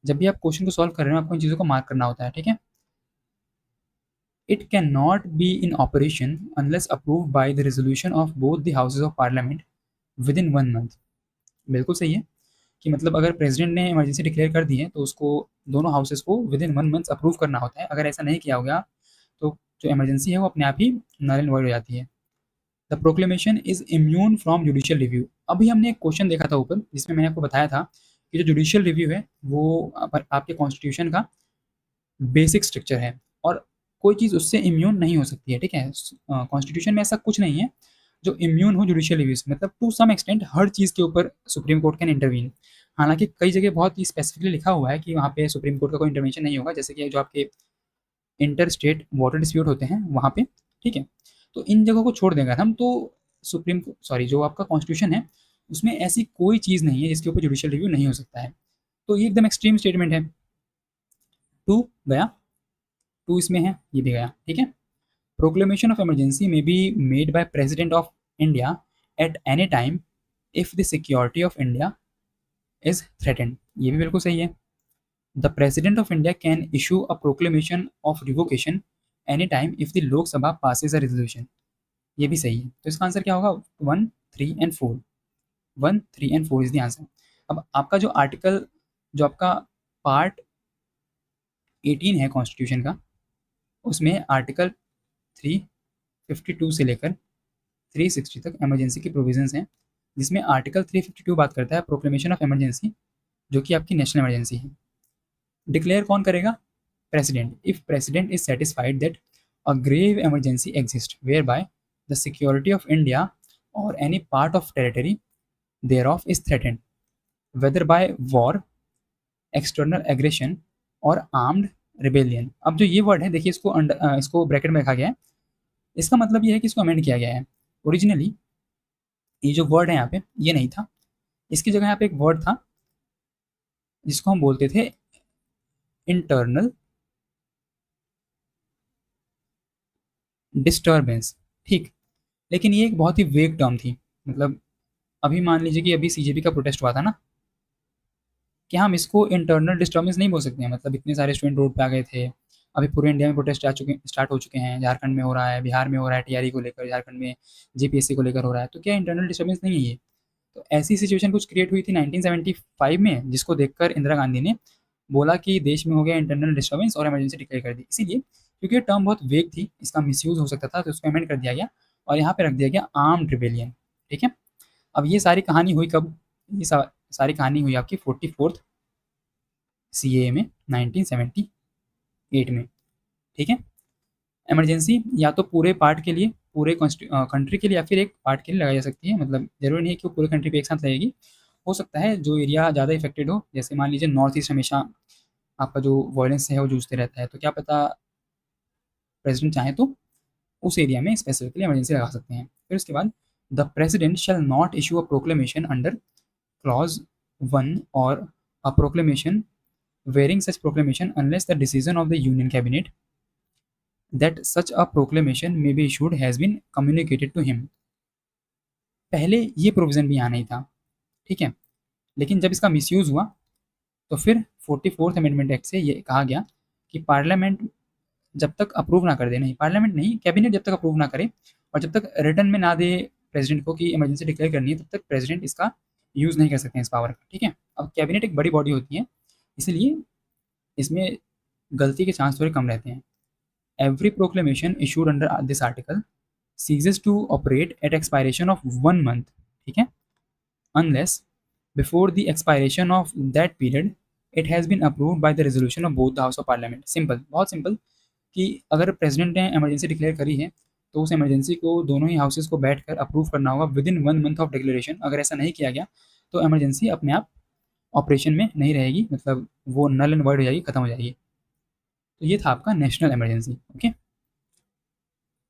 जब भी आप क्वेश्चन को सॉल्व कर रहे हो आपको इन चीज़ों को मार्क करना होता है, ठीक है। It can not be in operation unless approve by the resolution of both the houses of parliament with in 1 month. बिल्कुल सही है कि मतलब अगर प्रेसिडेंट ने इमरजेंसी डिक्लेयर कर दी है तो उसको दोनों हाउसेस को विद इन 1 मंथ अप्रूव करना होता है। अगर ऐसा नहीं किया होगा तो जो इमरजेंसी है वो अपने आप ही नल एंड वॉइड हो जाती है। The proclamation is immune from judicial review. अभी हमने एक क्वेश्चन देखा था ऊपर जिसमें मैंने आपको बताया था कि जो जुडिशियल रिव्यू है वो आपके कॉन्स्टिट्यूशन का बेसिक स्ट्रक्चर है और कोई चीज़ उससे इम्यून नहीं हो सकती है। ठीक है, कॉन्स्टिट्यूशन में ऐसा कुछ नहीं है जो इम्यून हो जुडिशियल रिव्यू से। मतलब टू सम एक्सटेंट हर चीज़ के ऊपर सुप्रीम कोर्ट कैन इंटरवीन। हालांकि कई जगह बहुत ही स्पेसिफिकली लिखा हुआ है कि वहाँ पे सुप्रीम कोर्ट का कोई इंटरवेंशन नहीं होगा, जैसे कि जो आपके इंटर स्टेट वाटर डिस्प्यूट होते हैं वहाँ पे। ठीक है, तो इन जगहों को छोड़ देंगे हम तो जो आपका कॉन्स्टिट्यूशन है उसमें ऐसी कोई चीज़ नहीं है जिसके ऊपर जुडिशियल रिव्यू नहीं हो सकता है। तो ये एकदम एक्सट्रीम स्टेटमेंट है। 2 गया, 2 इसमें है, ये भी गया। ठीक है, प्रोक्लेमेशन ऑफ इमरजेंसी में be made by president of India at any time if the security of India is threatened. ये भी बिल्कुल सही है। The president of India can issue a proclamation of revocation any time if the Lok Sabha passes a resolution. ये भी सही है। तो इसका आंसर क्या होगा? 1, 3 and 4। 1, 3 and 4 is the answer. अब आपका जो आर्टिकल, जो आपका पार्ट 18 है कॉन्स्टिट्यूशन का, उसमें आर्टिकल 352 से लेकर 360 तक इमरजेंसी की प्रोविजंस हैं, जिसमें आर्टिकल 352 बात करता है प्रोक्लेमेशन ऑफ इमरजेंसी, जो कि आपकी नेशनल इमरजेंसी है। डिक्लेयर कौन करेगा? President. If president is satisfied that a grave emergency exist whereby the security of India और any part of territory thereof is threatened whether by war, external aggression और आर्म्ड रिबेलियन। अब जो ये वर्ड है देखिए, इसको ब्रैकेट में रखा गया है। इसका मतलब ये है कि इसको अमेंड किया गया है। ओरिजिनली ये जो वर्ड है यहाँ पे ये नहीं था, इसकी जगह यहाँ पे एक वर्ड था जिसको हम बोलते थे इंटरनल डिस्टर्बेंस। ठीक, लेकिन ये एक बहुत ही वेग टर्म थी। मतलब अभी मान लीजिए कि अभी सीजेपी का प्रोटेस्ट हुआ था ना, कि हम इसको इंटरनल डिस्टर्बेंस नहीं बोल सकते हैं। मतलब इतने सारे स्टूडेंट रोड पे आ गए थे, अभी पूरे इंडिया में प्रोटेस्ट स्टार्ट हो चुके हैं, झारखंड में हो रहा है, बिहार में हो रहा है टीआरई को लेकर, झारखंड में जेपीएससी को लेकर हो रहा है, तो क्या इंटरनल डिस्टर्बेंस नहीं है ये? तो ऐसी सिचुएशन कुछ क्रिएट हुई थी 1975 में, जिसको देखकर इंदिरा गांधी ने बोला कि देश में हो गया इंटरनल डिस्टर्बेंस और इमरजेंसी डिक्लेयर कर दी। इसीलिए क्योंकि ये टर्म बहुत वेग थी, इसका मिसयूज हो सकता था, तो उसको अमेंड कर दिया गया और यहाँ पे रख दिया गया आर्म्ड रिबेलियन। ठीक है, अब ये सारी कहानी हुई कब? ये सारी कहानी हुई आपकी 44th सीएए में 1978 में। ठीक है, इमरजेंसी या तो पूरे पार्ट के लिए, पूरे कंट्री के लिए, या फिर एक पार्ट के लिए लगाई जा सकती है। मतलब जरूरी नहीं है कि वो पूरे कंट्री पे एक साथ लगेगी। हो सकता है जो एरिया ज़्यादा इफेक्टेड हो, जैसे मान लीजिए नॉर्थ ईस्ट हमेशा आपका जो वायलेंस है वो जूझते रहता है, तो क्या पता प्रेसिडेंट चाहे तो उस एरिया में स्पेसिफिकली इमरजेंसी लगा सकते हैं। फिर उसके बाद the president shall not issue a proclamation under clause 1 और a proclamation varying such proclamation unless the decision of the union cabinet that such a proclamation may be issued has been communicated to him. पहले ये प्रोविज़न भी यहाँ नहीं था। ठीक है, लेकिन जब इसका मिसयूज़ हुआ तो फिर 44th अमेंडमेंट एक्ट से ये कहा गया कि पार्लियामेंट जब तक अप्रूव ना कर दे, नहीं पार्लियामेंट नहीं, कैबिनेट जब तक अप्रूव ना करे और जब तक रिटर्न में ना दे प्रेसिडेंट को कि इमरजेंसी डिक्लेयर करनी है, तब तक प्रेसिडेंट इसका यूज़ नहीं कर सकते हैं इस पावर का। ठीक है, अब कैबिनेट एक बड़ी बॉडी होती है, इसलिए इसमें गलती के चांस थोड़े कम रहते हैं। Every proclamation issued under this article ceases to operate at expiration of 1 month, ठीक है, unless before the expiration of that period it has been approved by the resolution of both the house of parliament। Simple, बहुत सिंपल, कि अगर प्रेसिडेंट ने इमरजेंसी डिक्लेयर करी है तो उस इमरजेंसी को दोनों ही हाउसेज को बैठकर अप्रूव करना होगा with in 1 month of declaration. अगर ऐसा नहीं किया गया तो इमरजेंसी अपने आप ऑपरेशन में नहीं रहेगी, मतलब वो नल एंड वॉइड हो जाएगी, खत्म हो जाएगी। तो ये था आपका नेशनल इमरजेंसी। ओके,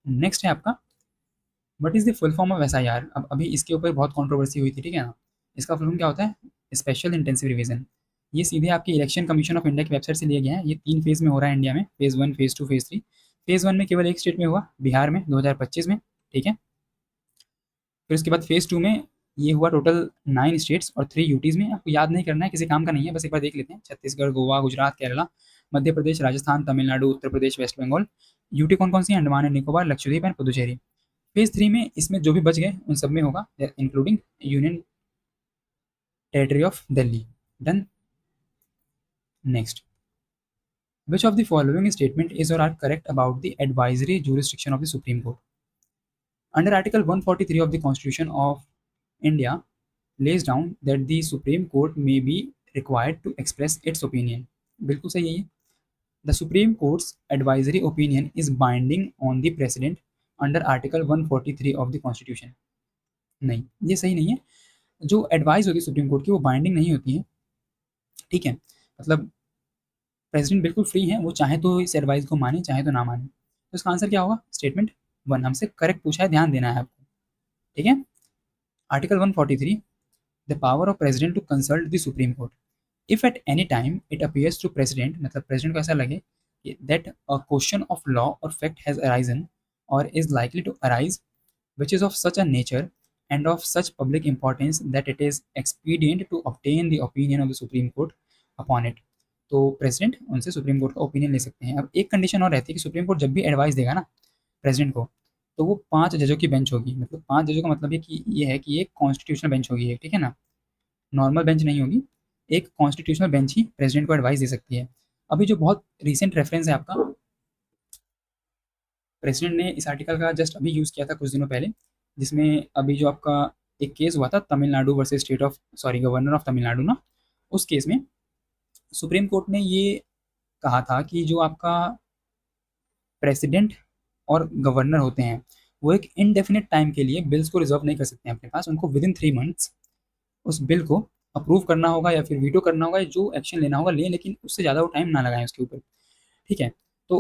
नेक्स्ट है आपका what is the full form of SIR. अब अभी इसके ऊपर बहुत कंट्रोवर्सी हुई थी, ठीक है ना। इसका फुल फॉर्म क्या होता है? Special intensive revision. ये सीधे आपके इलेक्शन कमीशन ऑफ इंडिया की वेबसाइट से लिया गया है। ये 3 फेज़ में हो रहा है इंडिया में, फेज़ 1, फेज़ 2, फेज़ 3। फेज़ 1 में केवल एक स्टेट में हुआ, बिहार में 2025 में। ठीक है, फिर उसके बाद फेज़ 2 में ये हुआ टोटल 9 स्टेट्स और 3 यूटीज़ में। आपको याद नहीं करना है, किसी काम का नहीं है, बस एक बार देख लेते हैं। छत्तीसगढ़, गोवा, गुजरात, केरला, मध्य प्रदेश, राजस्थान, तमिलनाडु, उत्तर प्रदेश, वेस्ट बंगाल। यूटी कौन कौन सी है? Andaman and Nicobar, Lakshadweep and Puducherry. Phase 3 में इसमें जो भी बच गए उन सब में होगा, including union territory of Delhi. Done. Next, which of the following statement is or are correct about the advisory jurisdiction of the Supreme Court? Under Article 143 of the Constitution of India lays down that the Supreme Court may be required to express its opinion। बिल्कुल सही है ये। The Supreme Court's advisory opinion is binding on the President under Article 143 of the Constitution। नहीं, ये सही नहीं है। जो एडवाइस होती है सुप्रीम कोर्ट की वो बाइंडिंग नहीं होती है। ठीक है, मतलब प्रेसिडेंट बिल्कुल फ्री है, वो चाहे तो इस एडवाइस को माने, चाहे तो ना माने। तो इसका आंसर क्या होगा? स्टेटमेंट 1 हमसे करेक्ट पूछा है, ध्यान देना है आपको। ठीक है, article 143, the power of president to consult the supreme court if at any time it appears to president, मतलब प्रेसिडेंट को ऐसा लगे that a question of law or fact has arisen or is likely to arise which is of such a nature and of such public importance that it is expedient to obtain the opinion of the Supreme Court upon it। तो प्रेसिडेंट उनसे सुप्रीम कोर्ट का ओपिनियन ले सकते हैं। अब एक कंडीशन और रहती है कि सुप्रीम कोर्ट जब भी एडवाइस देगा ना प्रेसिडेंट को, तो वो 5 जजों की बेंच होगी। मतलब 5 जजों का मतलब ये है कि ये कॉन्स्टिट्यूशनल बेंच होगी, ठीक है ना, नॉर्मल बेंच नहीं होगी। एक कॉन्स्टिट्यूशनल बेंच ही प्रेसिडेंट को एडवाइस दे सकती है। अभी जो बहुत रिसेंट रेफरेंस है आपका, प्रेसिडेंट ने इस आर्टिकल का जस्ट अभी यूज़ किया था कुछ दिनों पहले, जिसमें अभी जो आपका एक केस हुआ था Tamil Nadu versus state of governor of Tamil Nadu ना, उस केस में सुप्रीम कोर्ट ने ये कहा था कि जो आपका प्रेसिडेंट और गवर्नर होते हैं वो एक इनडेफिनेट टाइम के लिए बिल्स को रिजर्व नहीं कर सकते हैं अपने पास। उनको विद इन 3 मंथ्स उस बिल को अप्रूव करना होगा या फिर वीटो करना होगा, जो एक्शन लेना होगा लें, लेकिन उससे ज़्यादा वो टाइम ना लगाएं उसके ऊपर। ठीक है। तो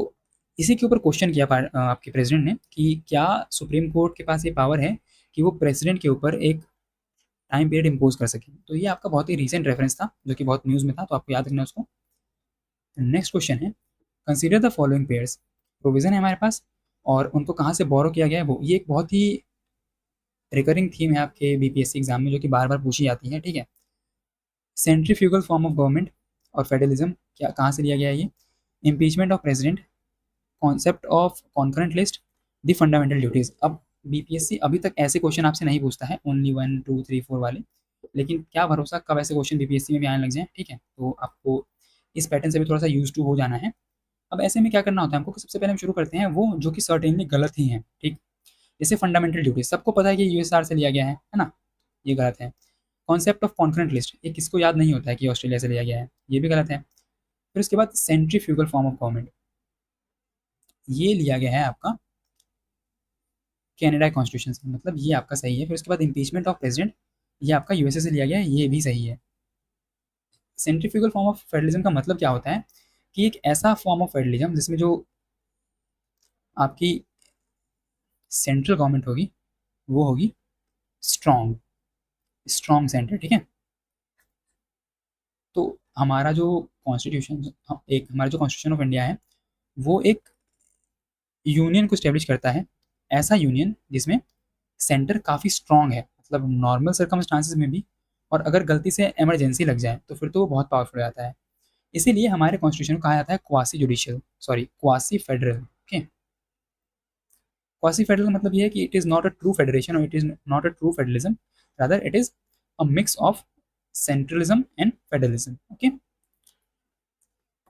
इसी के ऊपर क्वेश्चन किया आपके प्रेसिडेंट ने कि क्या सुप्रीम कोर्ट के पास ये पावर है कि वो प्रेसिडेंट के ऊपर एक टाइम पीरियड इम्पोज कर सके। तो ये आपका बहुत ही रीसेंट रेफरेंस था जो कि बहुत न्यूज़ में था, तो आपको याद रखना है उसको। नेक्स्ट क्वेश्चन है, consider the following pairs. Provision है हमारे पास और उनको कहाँ से बोरो किया गया है वो, ये एक बहुत ही रिकरिंग थीम है आपके बीपीएससी एग्जाम में जो कि बार बार पूछी जाती है। ठीक है, सेंट्रीफ्यूगल फॉर्म ऑफ गवर्नमेंट और फेडरलिज्म क्या कहाँ से लिया गया है ये, impeachment of president, concept of concurrent list, the fundamental duties. अब बीपीएससी अभी तक ऐसे क्वेश्चन आपसे नहीं पूछता है, ओनली 1 2 3 4 वाले, लेकिन क्या भरोसा कब ऐसे क्वेश्चन बीपीएससी में भी आने लग जाए। ठीक है, तो आपको इस पैटर्न से भी थोड़ा सा यूज टू हो जाना है। अब ऐसे में क्या करना होता है हमको, सबसे पहले हम शुरू करते हैं वो जो कि सर्टेनली गलत ही है। ठीक, जैसे फंडामेंटल ड्यूटी सबको पता है कि यूएसआर से लिया गया है ना, ये गलत है। कॉन्सेप्ट ऑफ कॉन्करेंट लिस्ट, ये किसको याद नहीं होता है कि ऑस्ट्रेलिया से लिया गया है, ये भी गलत है। फिर उसके बाद सेंट्रीफ्यूगल फॉर्म ऑफ गवर्नमेंट, ये लिया गया है आपका कनाडा कॉन्स्टिट्यूशन से, मतलब ये आपका सही है। फिर उसके बाद इम्पीचमेंट ऑफ प्रेसिडेंट, ये आपका यूएसए से लिया गया है, ये भी सही है। सेंट्रीफ्यूगल फॉर्म ऑफ फेडरलिज्म का मतलब क्या होता है कि एक ऐसा फॉर्म ऑफ फेडरलिज्म जिसमें जो आपकी सेंट्रल गवर्नमेंट होगी वो होगी स्ट्रॉन्ग, स्ट्रॉन्ग सेंटर। ठीक है, तो हमारा जो कॉन्स्टिट्यूशन, एक हमारा जो कॉन्स्टिट्यूशन ऑफ इंडिया है वो एक यूनियन को स्टेब्लिश करता है, ऐसा यूनियन जिसमें सेंटर काफ़ी स्ट्रॉन्ग है, मतलब नॉर्मल सर्कमस्टांसिस में भी, और अगर गलती से इमरजेंसी लग जाए तो फिर तो वो बहुत पावरफुल हो जाता है। इसीलिए हमारे कॉन्स्टिट्यूशन को कहा जाता है quasi judicial, sorry quasi federal. Okay, quasi federal का मतलब ये है कि it is not a true federation और it is not a true federalism, rather it is a mix of centralism and federalism. Okay,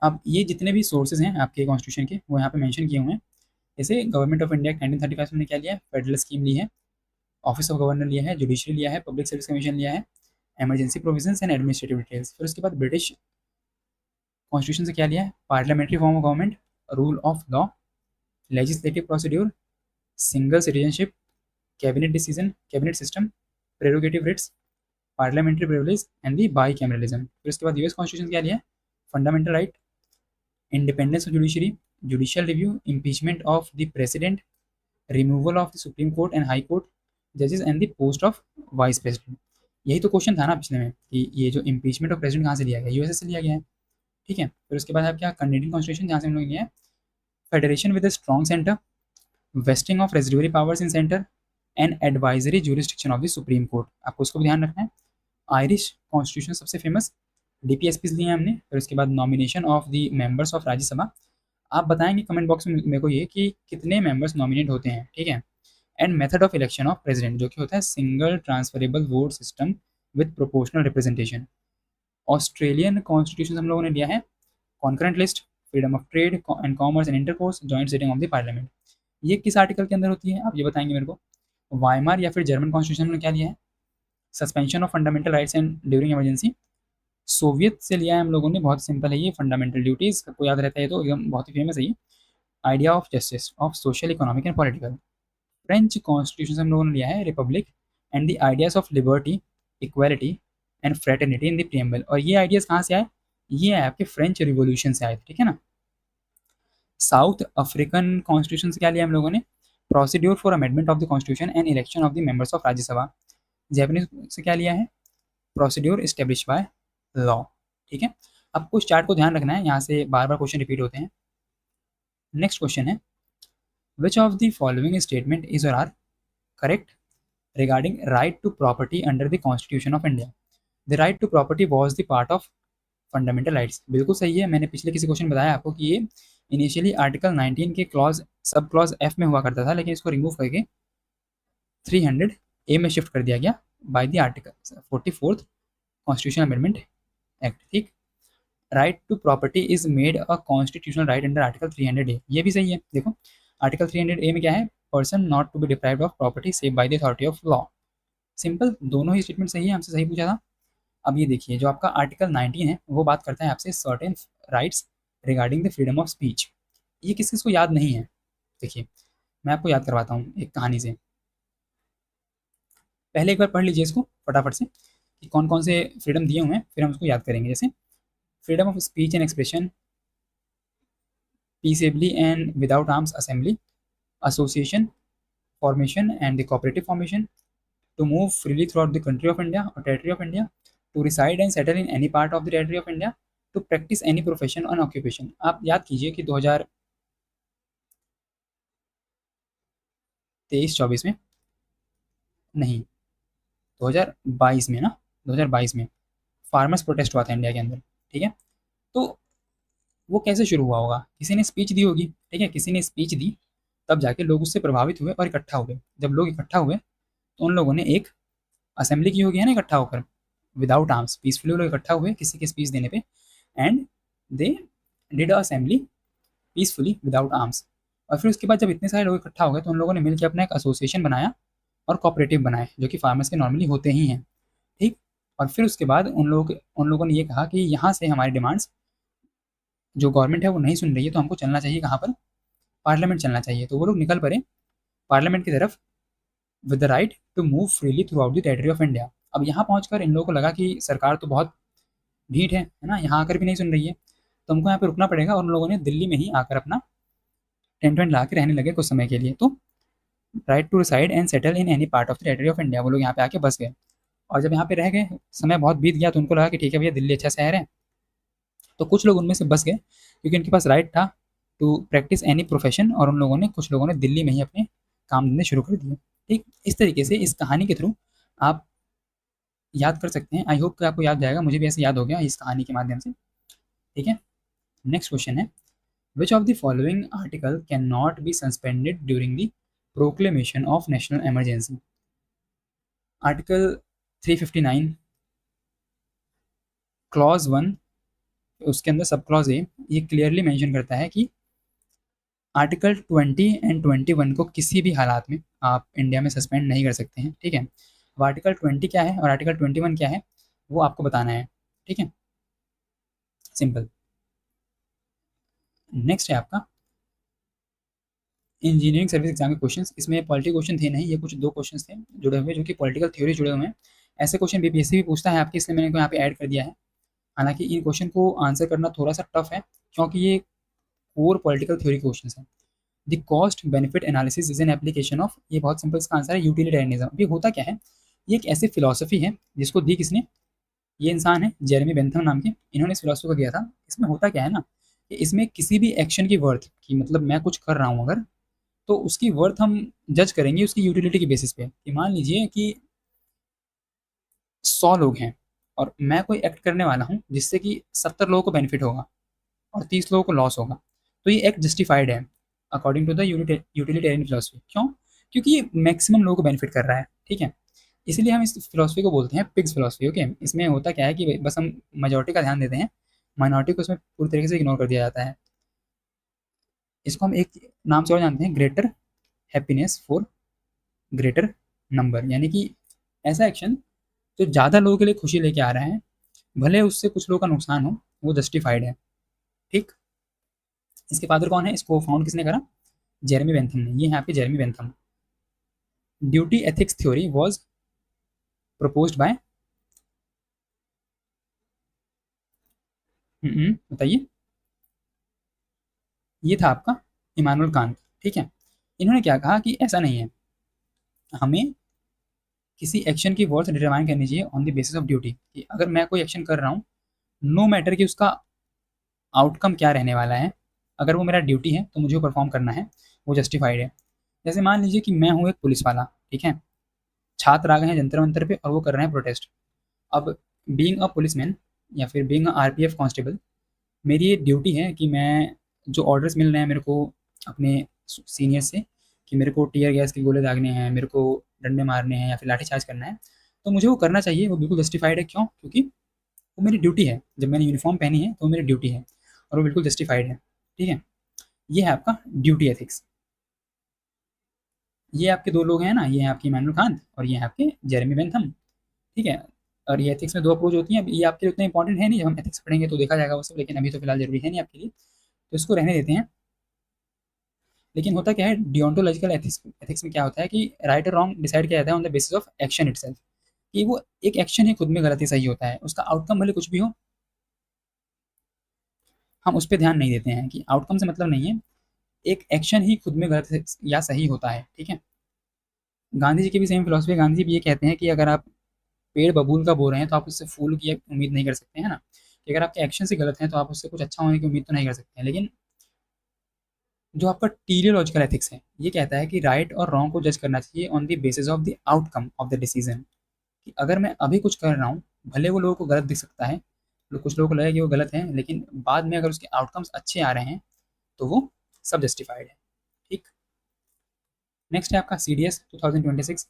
अब ये जितने भी सोर्सेज हैं आपके कॉन्स्टिट्यूशन के वो यहाँ पे मेंशन किए हुए हैं। जैसे गवर्नमेंट ऑफ इंडिया 1935 में क्या लिया है, फेडरल स्कीम ली है, ऑफिस ऑफ गवर्नर लिया है, जुडिशरी लिया है, पब्लिक सर्विस कमीशन लिया है, emergency provisions and administrative details. फिर उसके बाद ब्रिटिश कॉन्स्टिट्यूशन से क्या लिया है, parliamentary form of government, rule of law, legislative procedure, single citizenship, cabinet decision, cabinet system, prerogative writs, parliamentary privilege and the bicameralism. फिर उसके बाद यूएस कॉन्स्टिट्यूशन क्या लिया है, fundamental right, independence of judiciary, judicial review, impeachment of the president, removal of the Supreme Court and High Court judges and the post of vice president। यही तो क्वेश्चन था ना पिछले में कि ये जो इम्पीचमेंट ऑफ प्रेसिडेंट कहाँ से लिया गया, यूएसए से लिया गया है। ठीक है, फिर उसके बाद आप क्या, कैनेडियन कॉन्स्टिट्यूशन जहाँ से हम लोग लिया है, federation with a strong centre, wasting of residuary powers in centre and advisory jurisdiction of the supreme court, आपको उसको भी ध्यान रखना है। आयरिश कॉन्स्टिट्यूशन सबसे फेमस, डीपीएसपीज लिए हैं हमने। फिर उसके बाद nomination of the members of Rajya Sabha, आप बताएंगे कमेंट बॉक्स में मेरे को ये कि कितने मेंबर्स नॉमिनेट होते हैं। ठीक है, and method of election of president जो कि होता है single transferable vote system with proportional representation. Australian constitution हम लोगों ने लिया है, concurrent list, freedom of trade and commerce and intercourse, joint sitting of the parliament. ये किस आर्टिकल के अंदर होती है आप ये बताएंगे मेरे को। वाइमार या फिर जर्मन कॉन्स्टिट्यूशन में क्या लिया है, suspension of fundamental rights and during emergency. Soviet से लिया है हम लोगों ने, बहुत सिंपल है ये, फंडामेंटल ड्यूटीज को याद रहता है तो एकदम बहुत ही फेमस है ये। Idea of justice of social economic and political. French constitution हम लोगों ने लिया है, Republic and the ideas of liberty, equality and fraternity in the preamble. और ये आइडियाज कहाँ से आए, ये आए आपके फ्रेंच रिवॉल्यूशन से आए थे। ठीक है ना। साउथ अफ्रीकन कॉन्स्टिट्यूशन से क्या लिया हम लोगों ने, procedure for amendment of the constitution and election of the members of Rajya Sabha. Japanese से क्या लिया है, प्रोसीड्यूर इस्टेब्लिश बाय लॉ। ठीक है, आपको इस चार्ट को ध्यान रखना है, यहाँ से बार बार क्वेश्चन रिपीट होते हैं। नेक्स्ट क्वेश्चन है, which of the following statement is और are correct regarding right to property under the Constitution of India? The right to property was the part of fundamental rights। बिल्कुल सही है, मैंने पिछले किसी क्वेश्चन में बताया आपको कि ये इनिशियली आर्टिकल 19 के क्लॉज सब क्लॉज एफ में हुआ करता था, लेकिन इसको रिमूव करके 300 ए में शिफ्ट कर दिया गया by the article 44th constitution amendment act. ठीक, right to property is made a constitutional right under article 300 A, ये भी सही है। देखो आर्टिकल 300 ए में क्या है, person not to be deprived of property save by the authority of law. Simple, दोनों ही स्टेटमेंट सही है, हमसे सही पूछा था। अब ये देखिए जो आपका आर्टिकल 19 है वो बात करता है आपसे certain rights regarding the freedom of speech. ये किस किस को याद नहीं है, देखिए मैं आपको याद करवाता हूँ एक कहानी से। पहले एक बार पढ़ लीजिए इसको फटाफट से कि कौन कौन से फ्रीडम दिए हुए हैं, फिर हम उसको याद करेंगे। जैसे freedom of speech and expression, peaceably and without arms assembly, association formation and the cooperative formation, to move freely throughout the country of India or territory of India, to reside and settle in any part of the territory of India, to practice any profession or occupation। आप याद कीजिए कि 2023-24 में नहीं, 2022 में ना, 2022 में फार्मर्स प्रोटेस्ट हुआ था इंडिया के अंदर, ठीक है। तो वो कैसे शुरू हुआ होगा, किसी ने स्पीच दी होगी, ठीक है, किसी ने स्पीच दी, तब जाके लोग उससे प्रभावित हुए और इकट्ठा हुए। जब लोग इकट्ठा हुए तो उन लोगों ने एक असेंबली की होगी, है ना, इकट्ठा होकर, विदाउट आर्म्स, पीसफुली लोग इकट्ठा हुए किसी के स्पीच देने पे, and they did a assembly peacefully without arms. और फिर उसके बाद जब इतने सारे लोग इकट्ठा हो गए तो उन लोगों ने मिलकर अपना एक एसोसिएशन बनाया और कोऑपरेटिव बनाए, जो कि फार्मर्स के नॉर्मली होते ही हैं, ठीक। और फिर उसके बाद उन लोगों ने ये कहा कि यहाँ से हमारी डिमांड्स जो गवर्नमेंट है वो नहीं सुन रही है, तो हमको चलना चाहिए कहाँ पर, पार्लियामेंट चलना चाहिए। तो वो लोग निकल पड़े पार्लियामेंट की तरफ with the right to move freely throughout the territory of India. अब यहाँ पहुंचकर इन लोगों को लगा कि सरकार तो बहुत ढीठ है ना, यहाँ आकर भी नहीं सुन रही है, तो हमको यहाँ पे रुकना पड़ेगा। और उन लोगों ने दिल्ली में ही आकर अपना टेंट वेंट ला के रहने लगे कुछ समय के लिए। तो right to reside and settle in any part of the territory of India, वो लोग यहाँ पे आके बस गए। और जब यहाँ पे रह गए, समय बहुत बीत गया, तो उनको लगा कि ठीक है भैया, दिल्ली अच्छा शहर है, तो कुछ लोग उनमें से बस गए क्योंकि उनके पास राइट था टू प्रैक्टिस एनी प्रोफेशन, और उन लोगों ने, कुछ लोगों ने दिल्ली में ही अपने काम धंधे शुरू कर दिए, ठीक। इस तरीके से इस कहानी के थ्रू आप याद कर सकते हैं। आई होप कि आपको याद जाएगा, मुझे भी ऐसे याद हो गया इस कहानी के माध्यम से, ठीक है। नेक्स्ट क्वेश्चन है, which of the following article can not be suspended during the proclamation of national emergency. Article 359 clause 1, उसके अंदर सब क्लॉज ए, ये क्लियरली मेंशन करता है कि आर्टिकल 20 एंड 21 को किसी भी हालात में आप इंडिया में सस्पेंड नहीं कर सकते हैं, ठीक है। अब आर्टिकल 20 क्या है और आर्टिकल 21 क्या है, वो आपको बताना है, ठीक है, सिंपल। नेक्स्ट है आपका इंजीनियरिंग सर्विस एग्जाम के क्वेश्चंस। इसमें पॉलिटिकल क्वेश्चन थे नहीं, ये कुछ दो क्वेश्चन थे जुड़े हुए जो कि पॉलिटिकल थ्योरी जुड़े हुए हैं। ऐसे क्वेश्चन बीपीएससी भी पूछता है आपके, इसलिए मैंने इनको यहाँ पे ऐड कर दिया है। हालांकि इन क्वेश्चन को आंसर करना थोड़ा सा टफ है क्योंकि ये कोर पॉलिटिकल थ्योरी के क्वेश्चन है। The cost benefit analysis is an application of, ये बहुत सिंपल, इसका आंसर है यूटिलिटेरियनिज्म। अभी होता क्या है, ये एक ऐसी फिलोसफी है जिसको दी किसने, ये इंसान है जेरेमी बेंथम नाम के, इन्होंने इस फिलोसफी को दिया था। इसमें होता क्या है ना, कि इसमें किसी भी एक्शन की वर्थ की, मतलब मैं कुछ कर रहा हूँ अगर, तो उसकी वर्थ हम जज करेंगे उसकी यूटिलिटी के बेसिस पे। कि मान लीजिए कि 100 लोग हैं और मैं कोई एक्ट करने वाला हूँ जिससे कि 70 लोगों को बेनिफिट होगा और 30 लोगों को लॉस होगा, तो ये एक्ट जस्टिफाइड है according to the utilitarian philosophy. क्यों? क्योंकि ये मैक्सिमम लोगों को बेनिफिट कर रहा है, ठीक है। इसीलिए हम इस फिलोसफी को बोलते हैं पिग्स फिलोसफी, ओके। इसमें होता क्या है कि बस हम मेजोरिटी का ध्यान देते हैं, माइनॉरिटी को इसमें पूरी तरीके से इग्नोर कर दिया जाता है। इसको हम एक नाम से और जानते हैं, greater happiness for greater number, यानी कि ऐसा एक्शन जो ज़्यादा लोगों के लिए खुशी लेके आ रहा है, भले उससे कुछ लोगों का नुकसान हो, वो जस्टिफाइड है, ठीक। इसके फादर कौन है, इसको फाउंड किसने करा, जेरेमी बेंथम ने। ये है आपके Jeremy Bentham. Duty ethics theory was proposed by, बताइए। ये था आपका इमानुअल कांत, ठीक है। इन्होंने क्या कहा कि ऐसा नहीं है, हमें किसी एक्शन की वर्थ डिटरमाइन करनी चाहिए on the basis of duty, कि अगर मैं कोई एक्शन कर रहा हूँ, नो मैटर कि उसका आउटकम क्या रहने वाला है, अगर वो मेरा ड्यूटी है तो मुझे परफॉर्म करना है, वो जस्टिफाइड है। जैसे मान लीजिए कि मैं हूँ एक पुलिस वाला, ठीक है, छात्र आ गए हैं जंतर मंतर पे और वो कर रहे हैं प्रोटेस्ट। अब बीइंग अ पुलिसमैन या फिर बीइंग अ आरपीएफ कांस्टेबल, मेरी ये ड्यूटी है कि मैं, जो ऑर्डर्स मिल रहे हैं मेरे को अपने सीनियर से, कि मेरे को टीयर गैस के गोले दागने हैं, मेरे को डंडे मारने हैं या फिर लाठीचार्ज करना है, तो मुझे वो करना चाहिए, वो बिल्कुल जस्टिफाइड है। क्यों? क्योंकि वो मेरी ड्यूटी है, जब मैंने यूनिफॉर्म पहनी है तो वो मेरी ड्यूटी है और वो बिल्कुल जस्टिफाइड है, ठीक है। ये है आपका ड्यूटी एथिक्स। ये आपके दो लोग हैं ना, ये हैं आपके इमानुअल कांत और ये हैं आपके जेरेमी बेंथम, ठीक है। और ये एथिक्स में दो अप्रोच होती हैं। अब ये आपके लिए उतना इंपॉर्टेंट है नहीं, जब हम एथिक्स पढ़ेंगे तो देखा जाएगा वो सब, लेकिन अभी तो फिलहाल जरूरी है नहीं आपके लिए, तो इसको रहने देते हैं। लेकिन होता क्या है, डियोंटोलॉजिकल एथिक्स एथिक्स में क्या होता है कि राइट और रॉन्ग डिसाइड किया जाता है on the basis of action itself, कि वो एक एक्शन ही खुद में गलत ही सही होता है, उसका आउटकम भले कुछ भी हो, हम उस पर ध्यान नहीं देते हैं कि आउटकम से मतलब नहीं है, एक एक्शन ही खुद में गलत या सही होता है, ठीक है। गांधी जी की भी सेम फिलोसफी, गांधी जी भी ये कहते हैं कि अगर आप पेड़ बबूल का बो रहे हैं तो आप उससे फूल की उम्मीद नहीं कर सकते हैं ना, कि अगर आपके एक्शन से गलत हैं तो आप उससे कुछ अच्छा होने की उम्मीद तो नहीं कर सकते हैं। लेकिन जो आपका टीलियोलॉजिकल एथिक्स है ये कहता है कि राइट और रॉन्ग को जज करना चाहिए on the basis of the outcome of the decision, कि अगर मैं अभी कुछ कर रहा हूँ, भले वो लोगों को गलत दिख सकता है, कुछ लोगों को लगेगा कि वो गलत है, लेकिन बाद में अगर उसके आउटकम्स अच्छे आ रहे हैं तो वो सब जस्टिफाइड है, ठीक। नेक्स्ट है आपका CDS 2026।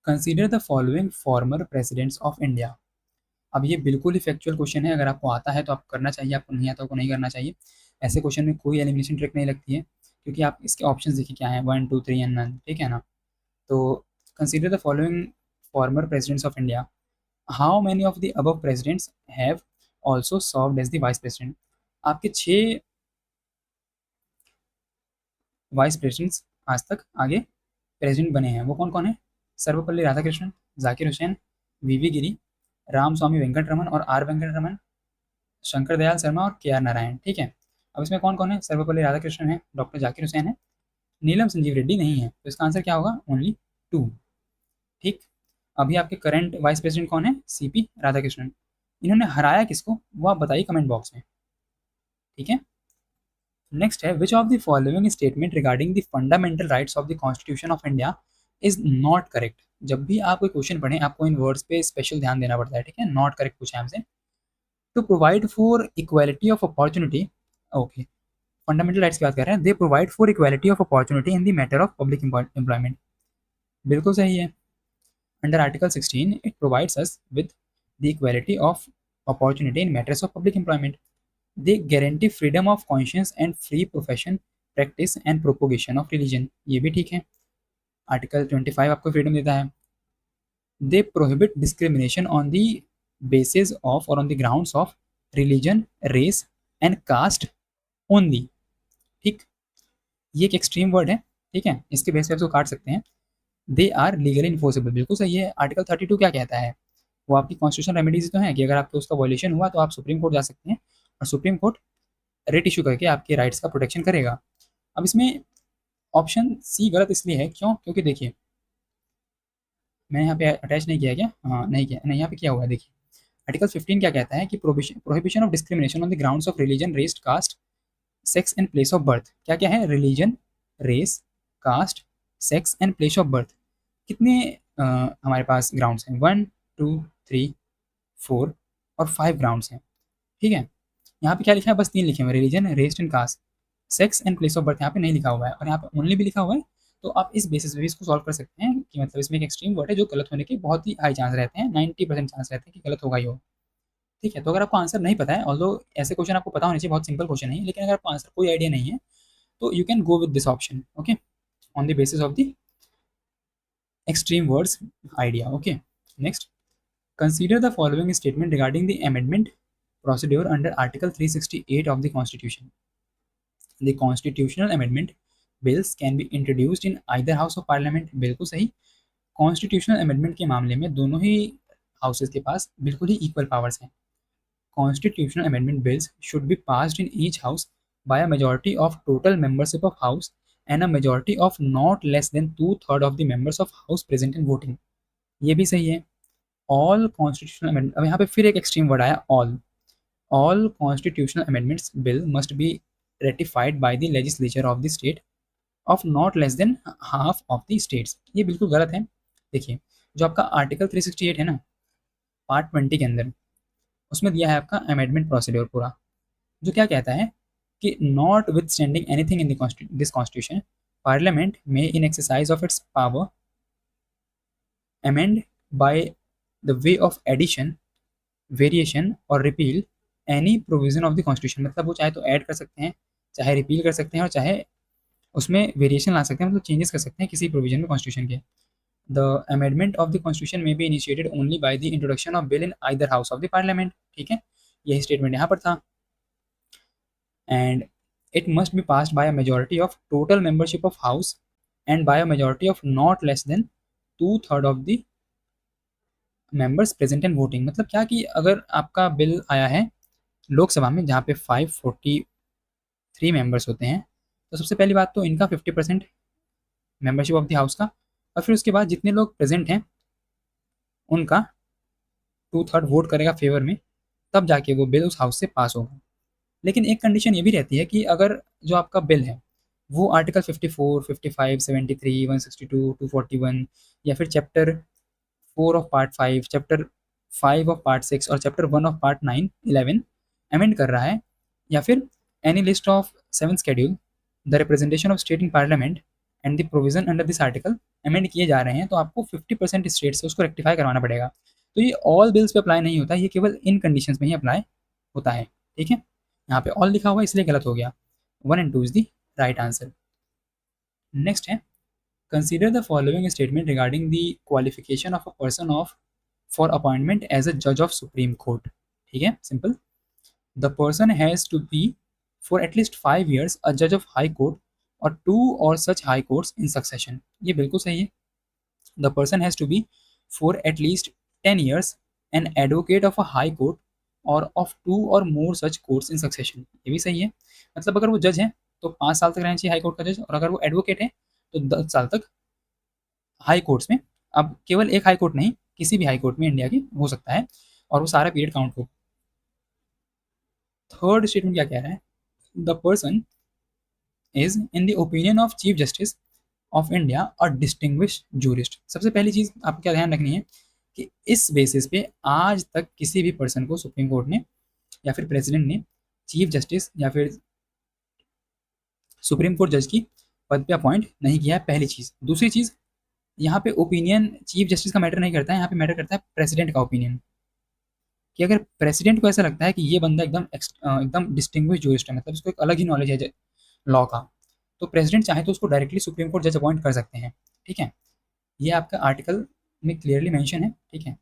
Consider the following former presidents of India. अब ये बिल्कुल ही फैक्चुअल क्वेश्चन है, अगर आपको आता है तो आपको करना चाहिए, आपको नहीं आता तो नहीं करना चाहिए। ऐसे क्वेश्चन में कोई एलिमिनेशन ट्रिक नहीं लगती है, क्योंकि आप इसके ऑप्शन देखिए क्या है, 1 2 3 एंड नन, ठीक है ना। तो consider the following former presidents of India, how many of the above presidents have also served as the vice president. आपके 6 वाइस प्रेसिडेंट्स आज तक आगे प्रेसिडेंट बने हैं, वो कौन कौन है? सर्वपल्ली राधाकृष्णन, जाकिर हुसैन, वीवी गिरी, राम स्वामी वेंकट रमन और आर वेंकट रमन, शंकर दयाल शर्मा और KR नारायण, ठीक है। अब इसमें कौन कौन है? सर्वपल्ली राधाकृष्णन है, डॉक्टर जाकिर हुसैन है, नीलम संजीव रेड्डी नहीं है, तो इसका आंसर क्या होगा? ओनली 2, ठीक। अभी आपके करंट वाइस प्रेसिडेंट कौन है? CP राधाकृष्णन। इन्होंने हराया किसको, वो आप बताइए कमेंट बॉक्स में, ठीक है। नेक्स्ट है, which of the following statement regarding the fundamental rights of the constitution of India is not correct. जब भी आप कोई क्वेश्चन पढ़ें आपको इन वर्ड्स पे स्पेशल ध्यान देना पड़ता है, ठीक है। नॉट करेक्ट पूछा है हमसे। To provide for equality of opportunity, okay, fundamental rights की बात कर रहे हैं, they provide for equality of opportunity in the matter of public employment, बिल्कुल सही है। Under article 16 it provides us with the equality of opportunity in matters of public employment, they guarantee freedom of conscience and free profession practice and propagation of religion, ये भी ठीक है। आर्टिकल 25 आपको फ्रीडम देता है। They prohibit discrimination on the basis of or on the grounds of religion, race and caste only, ठीक। ये एक एक्सट्रीम वर्ड है, ठीक है, इसके बेस पे आप इसको काट सकते हैं। दे आर लीगली इन्फोर्सेबल, बिल्कुल सही है। आर्टिकल 32 क्या कहता है? वो आपकी कॉन्स्टिट्यूशन रेमेडीज तो है कि अगर आपको उसका वॉल्यूशन हुआ तो आप सुप्रीम कोर्ट जा सकते हैं और सुप्रीम कोर्ट रेट इशू करके आपके राइट्स का प्रोटेक्शन करेगा। अब इसमें ऑप्शन सी गलत इसलिए है, क्यों? क्योंकि देखिए मैंने यहाँ पे अटैच नहीं किया क्या? हाँ नहीं किया, नहीं यहाँ पे किया हुआ है, देखिए आर्टिकल 15 क्या कहता है कि prohibition of discrimination on the grounds of religion, race, caste, sex and place of birth. क्या क्या है? Religion, race, caste, sex and place of birth. कितने हमारे पास ग्राउंड्स हैं? 1 2 3 4 और 5 ग्राउंड्स हैं, ठीक है। यहाँ पे क्या लिखा है? बस 3 लिखे हुए, religion, race and caste, sex and place of birth यहाँ पे नहीं लिखा हुआ है, और यहाँ पे ओनली भी लिखा हुआ है। तो आप इस बेसिस पे भी इसको सॉल्व कर सकते हैं कि मतलब इसमें एक एक्सट्रीम वर्ड है जो गलत होने के बहुत ही हाई चांस रहते हैं, 90% चांस रहते हैं कि गलत होगा ही हो, ठीक है। तो अगर आपको आंसर नहीं पता है, ऑल्दो ऐसे क्वेश्चन आपको पता होने चाहिए, बहुत सिंपल क्वेश्चन है, लेकिन अगर आपको आंसर कोई आइडिया नहीं है तो you can go with this option, okay, on the basis of the extreme words idea, okay। Next, consider the following statement regarding the amendment procedure under article 368 of the constitution. The constitutional amendment bills can be introduced in either house of parliament, बिल्कुल सही। कॉन्स्टिट्यूशनल अमेंडमेंट के मामले में दोनों ही हाउसेज के पास बिल्कुल ही इक्वल पावर्स हैं। Constitutional amendment bills should be passed in each house by a majority of total membership of house and a majority of not less than 2/3 of the members of house present and voting, ये भी सही है। ऑल कॉन्स्टिट्यूशनल अमेंडमेंट, अब यहाँ पे फिर एक एक्सट्रीम वर्ड आया, all constitutional amendments bill must be ratified by the legislature of the state of not less than half of the states, ये बिल्कुल गलत है। देखिए जो आपका आर्टिकल 368 है ना, पार्ट 20 के अंदर, उसमें दिया है आपका अमेंडमेंट प्रोसीड्योर पूरा, जो क्या कहता है कि notwithstanding anything in this constitution, parliament में in exercise of its power amend by the way of addition, variation or repeal any provision of the constitution, मतलब वो चाहे तो ऐड कर सकते हैं, चाहे रिपील कर सकते हैं, और चाहे उसमें वेरिएशन ला सकते हैं, मतलब चेंजेस कर सकते हैं किसी प्रोविजन में कॉन्स्टिट्यूशन के। The amendment of the constitution may be initiated only by the introduction of bill in either house of the parliament, ठीक है, यही स्टेटमेंट यहाँ पर था। And it must be passed by a majority of total membership of house and by a majority of not less than 2/3 of the members present and voting, मतलब क्या कि अगर आपका बिल आया है लोकसभा में जहाँ पे 543 मेंबर्स होते हैं, तो सबसे पहली बात तो इनका 50% मेंबरशिप ऑफ द हाउस का, और फिर उसके बाद जितने लोग प्रेजेंट हैं उनका 2/3 वोट करेगा फेवर में, तब जाके वो बिल उस हाउस से पास होगा। लेकिन एक कंडीशन ये भी रहती है कि अगर जो आपका बिल है वो आर्टिकल 54, 55, 73, 162, 241 या फिर chapter 4 of part 5, chapter 5 of part 6 और चैप्टर 1 ऑफ पार्ट 9, 11 अमेंड कर रहा है, या फिर any list of 7 schedule the representation of state in parliament and the provision under this article amend किए जा रहे हैं, तो आपको 50% स्टेट से उसको रेक्टिफाई करवाना पड़ेगा। तो ये ऑल बिल्स पे अप्लाई नहीं होता, ये केवल इन कंडीशंस में ही अप्लाई होता है। ठीक है, यहाँ पे ऑल लिखा हुआ है इसलिए गलत हो गया। 1 and 2 is the right answer. Next है, consider the following statement regarding the qualification of a person of for appointment as a जज ऑफ सुप्रीम कोर्ट। ठीक है, simple. The person has to be for at least 5 years a जज ऑफ हाई कोर्ट और 2 or such high courts in succession। ये बिल्कुल सही है। The person has to be for at least 10 years an advocate of a high court or of 2 or more such courts in succession। ये भी सही है। मतलब अगर वो जज है तो 5 साल तक रहना चाहिए हाई कोर्ट का जज, और अगर वो एडवोकेट है तो 10 साल तक हाई कोर्ट्स में। अब केवल एक हाई कोर्ट नहीं, किसी भी हाई कोर्ट में इंडिया की हो सकता है, और वो सारा पीरियड काउंट हो। थर्ड स्टेटमेंट क्या कह रहा है, the person is in the opinion of chief justice of India और डिस्टिंग्विश जूरिस्ट। सबसे पहली चीज आपको क्या ध्यान रखनी है कि इस बेसिस पे आज तक किसी भी पर्सन को सुप्रीम कोर्ट ने या फिर प्रेसिडेंट ने चीफ जस्टिस या फिर सुप्रीम कोर्ट जज की पद पे अपॉइंट नहीं किया है, पहली चीज। दूसरी चीज, यहाँ पे ओपिनियन चीफ जस्टिस का मैटर नहीं करता है, यहाँ पे मैटर करता है प्रेसिडेंट का ओपिनियन, कि अगर प्रेसिडेंट को ऐसा लगता है कि ये बंदा एकदम डिस्टिंग्विश जूरिस्ट है, मतलब इसको एक अलग ही नॉलेज है लॉ का, तो प्रेसिडेंट चाहे तो उसको डायरेक्टली सुप्रीम कोर्ट जज अपॉइंट कर सकते हैं। ठीक है, ये आपका आर्टिकल में क्लियरली मेंशन है। ठीक है,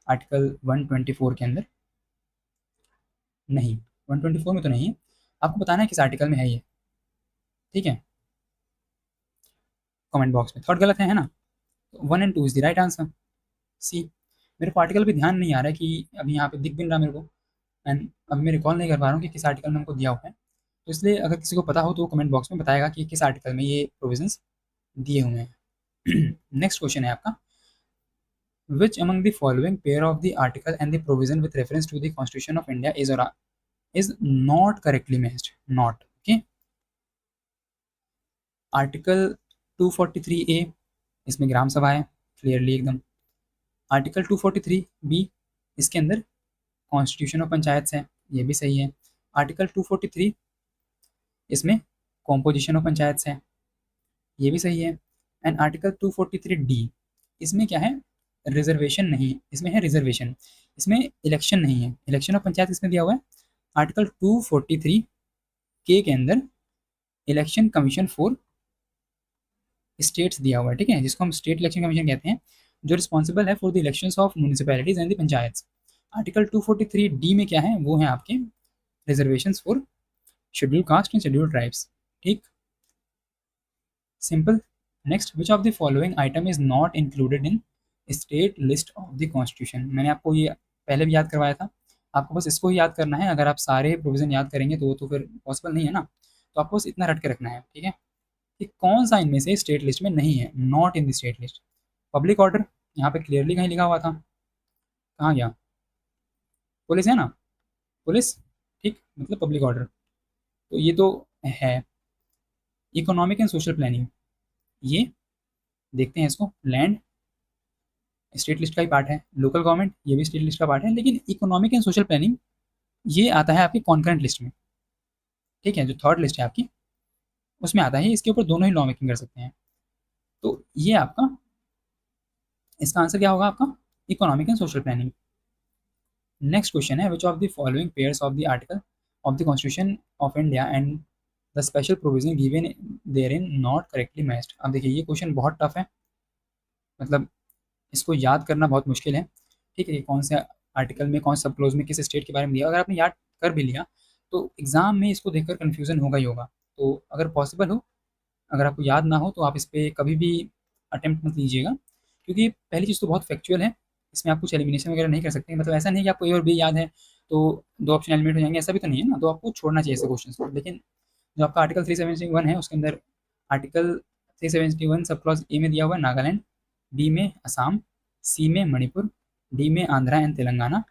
आर्टिकल 124 के अंदर नहीं, 124 में तो नहीं है, आपको बताना है किस आर्टिकल में है ये। ठीक है, कमेंट बॉक्स में। थर्ड गलत है ना, 1 and 2 is the right answer, C. मेरे को आर्टिकल भी ध्यान नहीं आ रहा है कि अभी यहाँ पे दिख भी नहीं रहा मेरे को, एंड अब मैं रिकॉल नहीं कर पा रहा हूँ कि किस आर्टिकल में हमको दिया हुआ है, तो इसलिए अगर किसी को पता हो तो वो कमेंट बॉक्स में बताएगा कि किस आर्टिकल में ये प्रोविजंस दिए हुए हैं। नेक्स्ट क्वेश्चन है आपका, which among the following pair of the article and the provision with reference to the constitution of India is not correctly matched. Not, okay. Article 243 A, इसमें ग्राम सभा है क्लियरली एकदम। आर्टिकल 243 बी, इसके अंदर कॉन्स्टिट्यूशन ऑफ पंचायत है, ये भी सही है। आर्टिकल 243, इसमें कॉम्पोजिशन ऑफ पंचायत है, ये भी सही है। एंड आर्टिकल 243 डी, इसमें क्या है, रिजर्वेशन नहीं, इसमें है रिजर्वेशन, इसमें इलेक्शन नहीं है, इलेक्शन ऑफ पंचायत इसमें दिया हुआ है। आर्टिकल 243 के अंदर इलेक्शन कमीशन फॉर स्टेट्स दिया हुआ है। ठीक है, जिसको हम स्टेट इलेक्शन कमीशन कहते हैं, जो रिस्पॉन्सिबल है for the elections of municipalities and the panchayat. Article 243 D में क्या है, वो है आपके reservation for scheduled caste and scheduled tribes. ठीक, simple. Next, which of the following item is not included in state list of the constitution. मैंने आपको ये पहले भी याद करवाया था, आपको बस इसको ही याद करना है। अगर आप सारे प्रोविजन याद करेंगे तो वो तो फिर पॉसिबल नहीं है ना, तो आपको बस इतना रट के रखना है। ठीक है, कि कौन सा इनमें से स्टेट लिस्ट में नहीं है, not in the state list. Public order, यहाँ पे क्लियरली कहीं लिखा हुआ था, कहाँ गया, पुलिस है ना, पुलिस। ठीक, मतलब पब्लिक ऑर्डर, तो ये तो है। इकोनॉमिक एंड सोशल प्लानिंग, ये देखते हैं इसको, लैंड स्टेट लिस्ट का ही पार्ट है। लोकल गवर्नमेंट, ये भी स्टेट लिस्ट का पार्ट है, लेकिन इकोनॉमिक एंड सोशल प्लानिंग ये आता है आपकी कॉन्करेंट लिस्ट में। ठीक है, जो थर्ड लिस्ट है आपकी उसमें आता है, इसके ऊपर दोनों ही लॉ मेकिंग कर सकते हैं। तो ये आपका, इसका आंसर क्या होगा आपका, economic and social planning. Next question है, which of the following pairs of the article of the constitution of India and the special provision given therein not correctly matched. अब देखिए ये क्वेश्चन बहुत टफ है, मतलब इसको याद करना बहुत मुश्किल है। ठीक है, कि कौन से आर्टिकल में कौन सब क्लोज में किस स्टेट के बारे में दिया, अगर आपने याद कर भी लिया तो एग्जाम में इसको देखकर कन्फ्यूजन होगा ही होगा। तो अगर पॉसिबल हो, अगर आपको याद ना हो तो आप इस पर कभी भी अटेम्प्ट मत लीजिएगा, क्योंकि पहली चीज़ तो बहुत फैक्चुअल है, इसमें आप कुछ एलिमिनेशन वगैरह नहीं कर सकते, मतलब ऐसा नहीं कि आपको ए और बी याद है तो 2 ऑप्शन एलिमिनेट हो जाएंगे, ऐसा भी तो नहीं है ना, तो आपको छोड़ना चाहिए ऐसे क्वेश्चन को। लेकिन जो आपका आर्टिकल 371 है उसके अंदर आर्टिकल 371 सब क्लॉज ए में दिया हुआ है नागालैंड, बी में असम, सी में मणिपुर, डी में आंध्रा एंड तेलंगाना,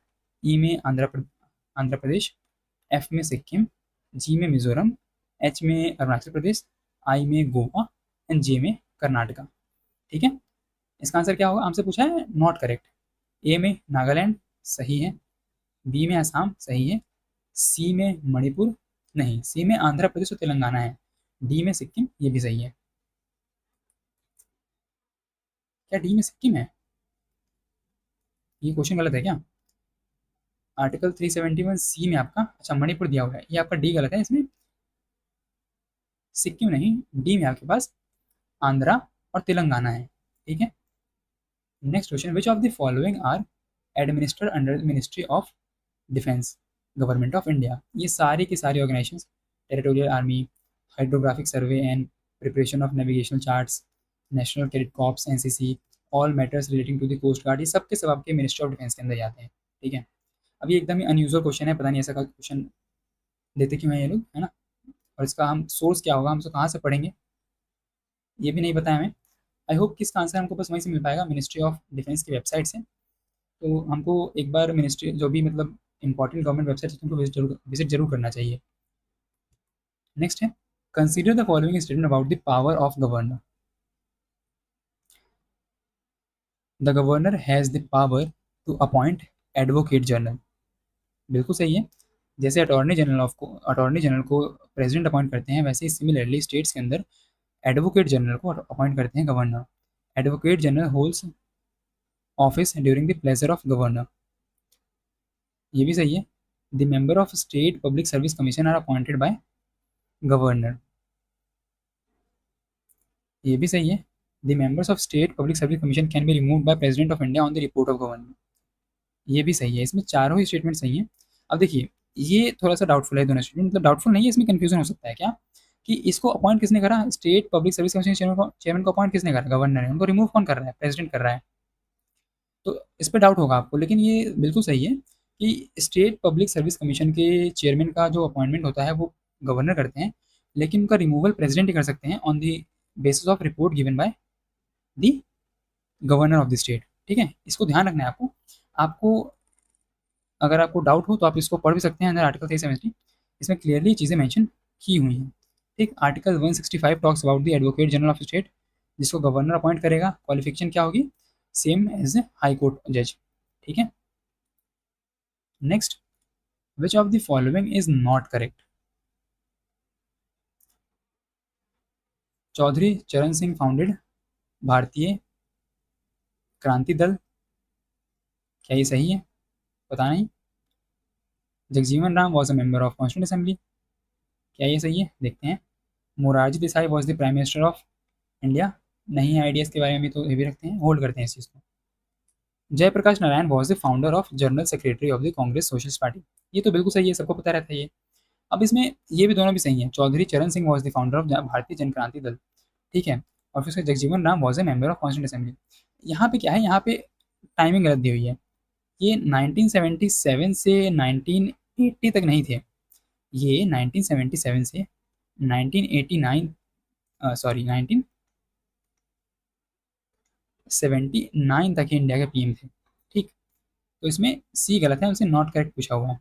ई में आंध्र प्रदेश, एफ में सिक्किम, जी में मिजोरम, एच में अरुणाचल प्रदेश, आई में गोवा एंड जे में कर्नाटका। ठीक है, इसका आंसर क्या होगा, हमसे पूछा है नॉट करेक्ट। ए में नागालैंड सही है, बी में असम सही है, सी में मणिपुर नहीं, सी में आंध्र प्रदेश और तेलंगाना है, डी में सिक्किम ये भी सही है। क्या डी में सिक्किम है? ये क्वेश्चन गलत है क्या? आर्टिकल 371 सी में आपका अच्छा मणिपुर दिया हुआ है, ये आपका डी गलत है, इसमें सिक्किम नहीं, डी में आपके पास आंध्रा और तेलंगाना है। ठीक है, next question, which of the following are administered under the ministry of defence government of India? ये सारी की सारी organisation, territorial army, hydrographic survey and preparation of navigational charts, national cadet corps NCC, all matters relating to the coast guard, ये सब के सब आपके मिनिस्ट्री ऑफ डिफेंस के अंदर जाते हैं। ठीक है, अब ये एकदम ही अनयूजुअल क्वेश्चन है, पता नहीं ऐसा का क्वेश्चन देते क्यों है ये लोग, है ना, और इसका हम सोर्स क्या होगा, हम इसको कहाँ से पढ़ेंगे ये भी नहीं पता है हमें। आई होप कि इसका आंसर हमको बस वहीं से मिल पाएगा, मिनिस्ट्री ऑफ डिफेंस की वेबसाइट से। तो हमको एक बार मिनिस्ट्री जो भी मतलब इंपॉर्टेंट गवर्नमेंट वेबसाइट है उनको विजिट जरूर करना चाहिए। नेक्स्ट है, consider the following statement about the power of governor. The governor has the power to appoint advocate general, बिल्कुल सही है। जैसे अटॉर्नी जनरल को प्रेसिडेंट अपॉइंट करते हैं, वैसे ही सिमिलरली स्टेट्स के अंदर एडवोकेट जनरल को अपॉइंट करते हैं governor. Advocate general holds office during the pleasure of governor, ये भी सही है। The member of state public service commission are appointed by governor, ये भी सही है। The members of state public service commission can be remove by president of India on the report of governor, ये भी सही है। इसमें चारों ही स्टेटमेंट सही हैं। अब देखिए, ये थोड़ा सा डाउटफुल है दोनों स्टेटमेंट, मतलब डाउटफुल नहीं है, इसमें कन्फ्यूजन हो सकता है क्या कि इसको अपॉइंट किसने करा, state public service commission chairman को अपॉइंट किसने करा, गवर्नर ने, उनको रिमूव कौन कर रहा है, प्रेसिडेंट कर रहा है। तो इस पर डाउट होगा आपको, लेकिन ये बिल्कुल सही है कि स्टेट पब्लिक सर्विस कमीशन के चेयरमैन का जो अपॉइंटमेंट होता है वो गवर्नर करते हैं, लेकिन उनका रिमूवल प्रेसिडेंट ही कर सकते हैं on the basis of report given by the governor of the state. ठीक है, इसको ध्यान रखना है आपको। आपको अगर आपको डाउट हो तो आप इसको पढ़ भी सकते हैं, अंदर आर्टिकल 370 इसमें क्लियरली चीज़ें मेंशन की हुई हैं। ठीक, article 165 talks about the advocate general of state, जिसको गवर्नर अपॉइंट करेगा, क्वालिफिकेशन क्या होगी, सेम एज हाई कोर्ट जज। ठीक है, next, which of the following is not correct? Chaudhary Charan Singh founded भारतीय क्रांति दल, क्या ये सही है? पता नहीं। Jagjivan Ram was a member of constituent assembly, क्या ये सही है? देखते हैं। Morarji Desai was the prime minister of India, नहीं, आइडियाज़ के बारे में भी तो ये भी रखते हैं, होल्ड करते हैं इस चीज़ को। Jayaprakash Narayan was the founder of general secretary of the Congress Socialist Party, ये तो बिल्कुल सही है, सबको पता रहता है ये। अब इसमें ये भी दोनों भी सही है, Chaudhary Charan Singh was the founder of भारतीय जन क्रांति दल। ठीक है, और फिर उसका Jagjivan Ram was a member of constituent assembly. यहाँ पे क्या है, यहाँ पे टाइमिंग गलत दी हुई है, ये 1977 से 1980 तक नहीं थे, ये 1977 से 1989 सॉरी 1979 तक ही इंडिया के पीएम थे। ठीक, तो इसमें सी गलत है, उनसे नॉट करेक्ट पूछा हुआ है।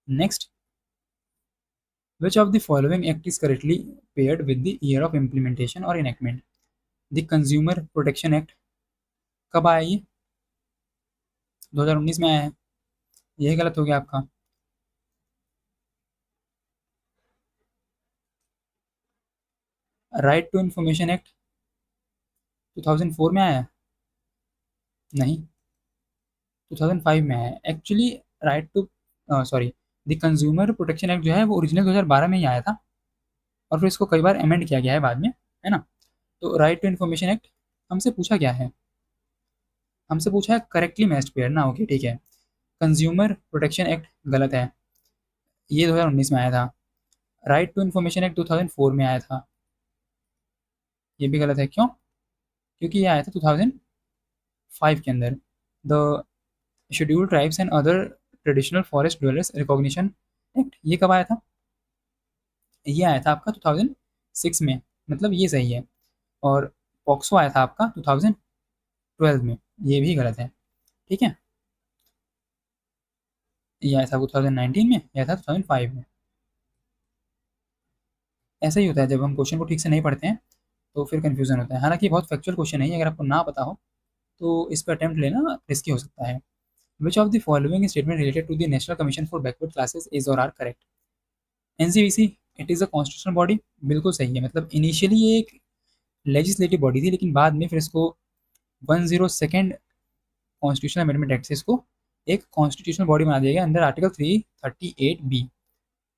Next, which of the following act is correctly paired with the year of implementation or enactment? The consumer protection act कब आया, ये 2019 में आया है, यही गलत हो गया आपका। राइट टू इन्फॉर्मेशन एक्ट 2004 में आया है, नहीं 2005 में आया है actually. Right to sorry, the consumer protection act जो है वो ओरिजिनल 2012 में ही आया था, और फिर इसको कई बार अमेंड किया गया है बाद में, है ना। तो राइट टू इन्फॉर्मेशन एक्ट हमसे पूछा क्या है, हमसे पूछा है करेक्टली मैच्ड पेयर ना, ओके ठीक है। कंज्यूमर प्रोटेक्शन एक्ट गलत है, ये 2019 में आया था। राइट टू इन्फॉर्मेशन एक्ट 2004 में आया था, ये भी गलत है, क्यों? क्योंकि ये आया था 5 के अंदर the scheduled tribes and other traditional forest dwellers recognition act, ये कब आया था? ये आया था आपका 2006 में, मतलब ये सही है। और पॉक्सो आया था आपका 2012 में, ये भी गलत है। ठीक है, ये आया था 2019 में, यह था 2005 में। ऐसा ही होता है जब हम क्वेश्चन को ठीक से नहीं पढ़ते हैं तो फिर कन्फ्यूजन होता है। हालांकि बहुत फैक्चुअल क्वेश्चन है, अगर आपको ना पता हो तो इस पर अटेम्प्ट लेना रिस्की हो सकता है। Which of the following statement related to the national commission for backward classes is और are correct? NCBC it is a constitutional body, बिल्कुल सही है। मतलब इनिशियली ये एक लेजिस्लेटिव बॉडी थी, लेकिन बाद में फिर इसको 102nd कॉन्स्टिट्यूशनल अमेंडमेंट एक्ट से इसको एक कॉन्स्टिट्यूशनल बॉडी बना दिया गया अंडर आर्टिकल 338B,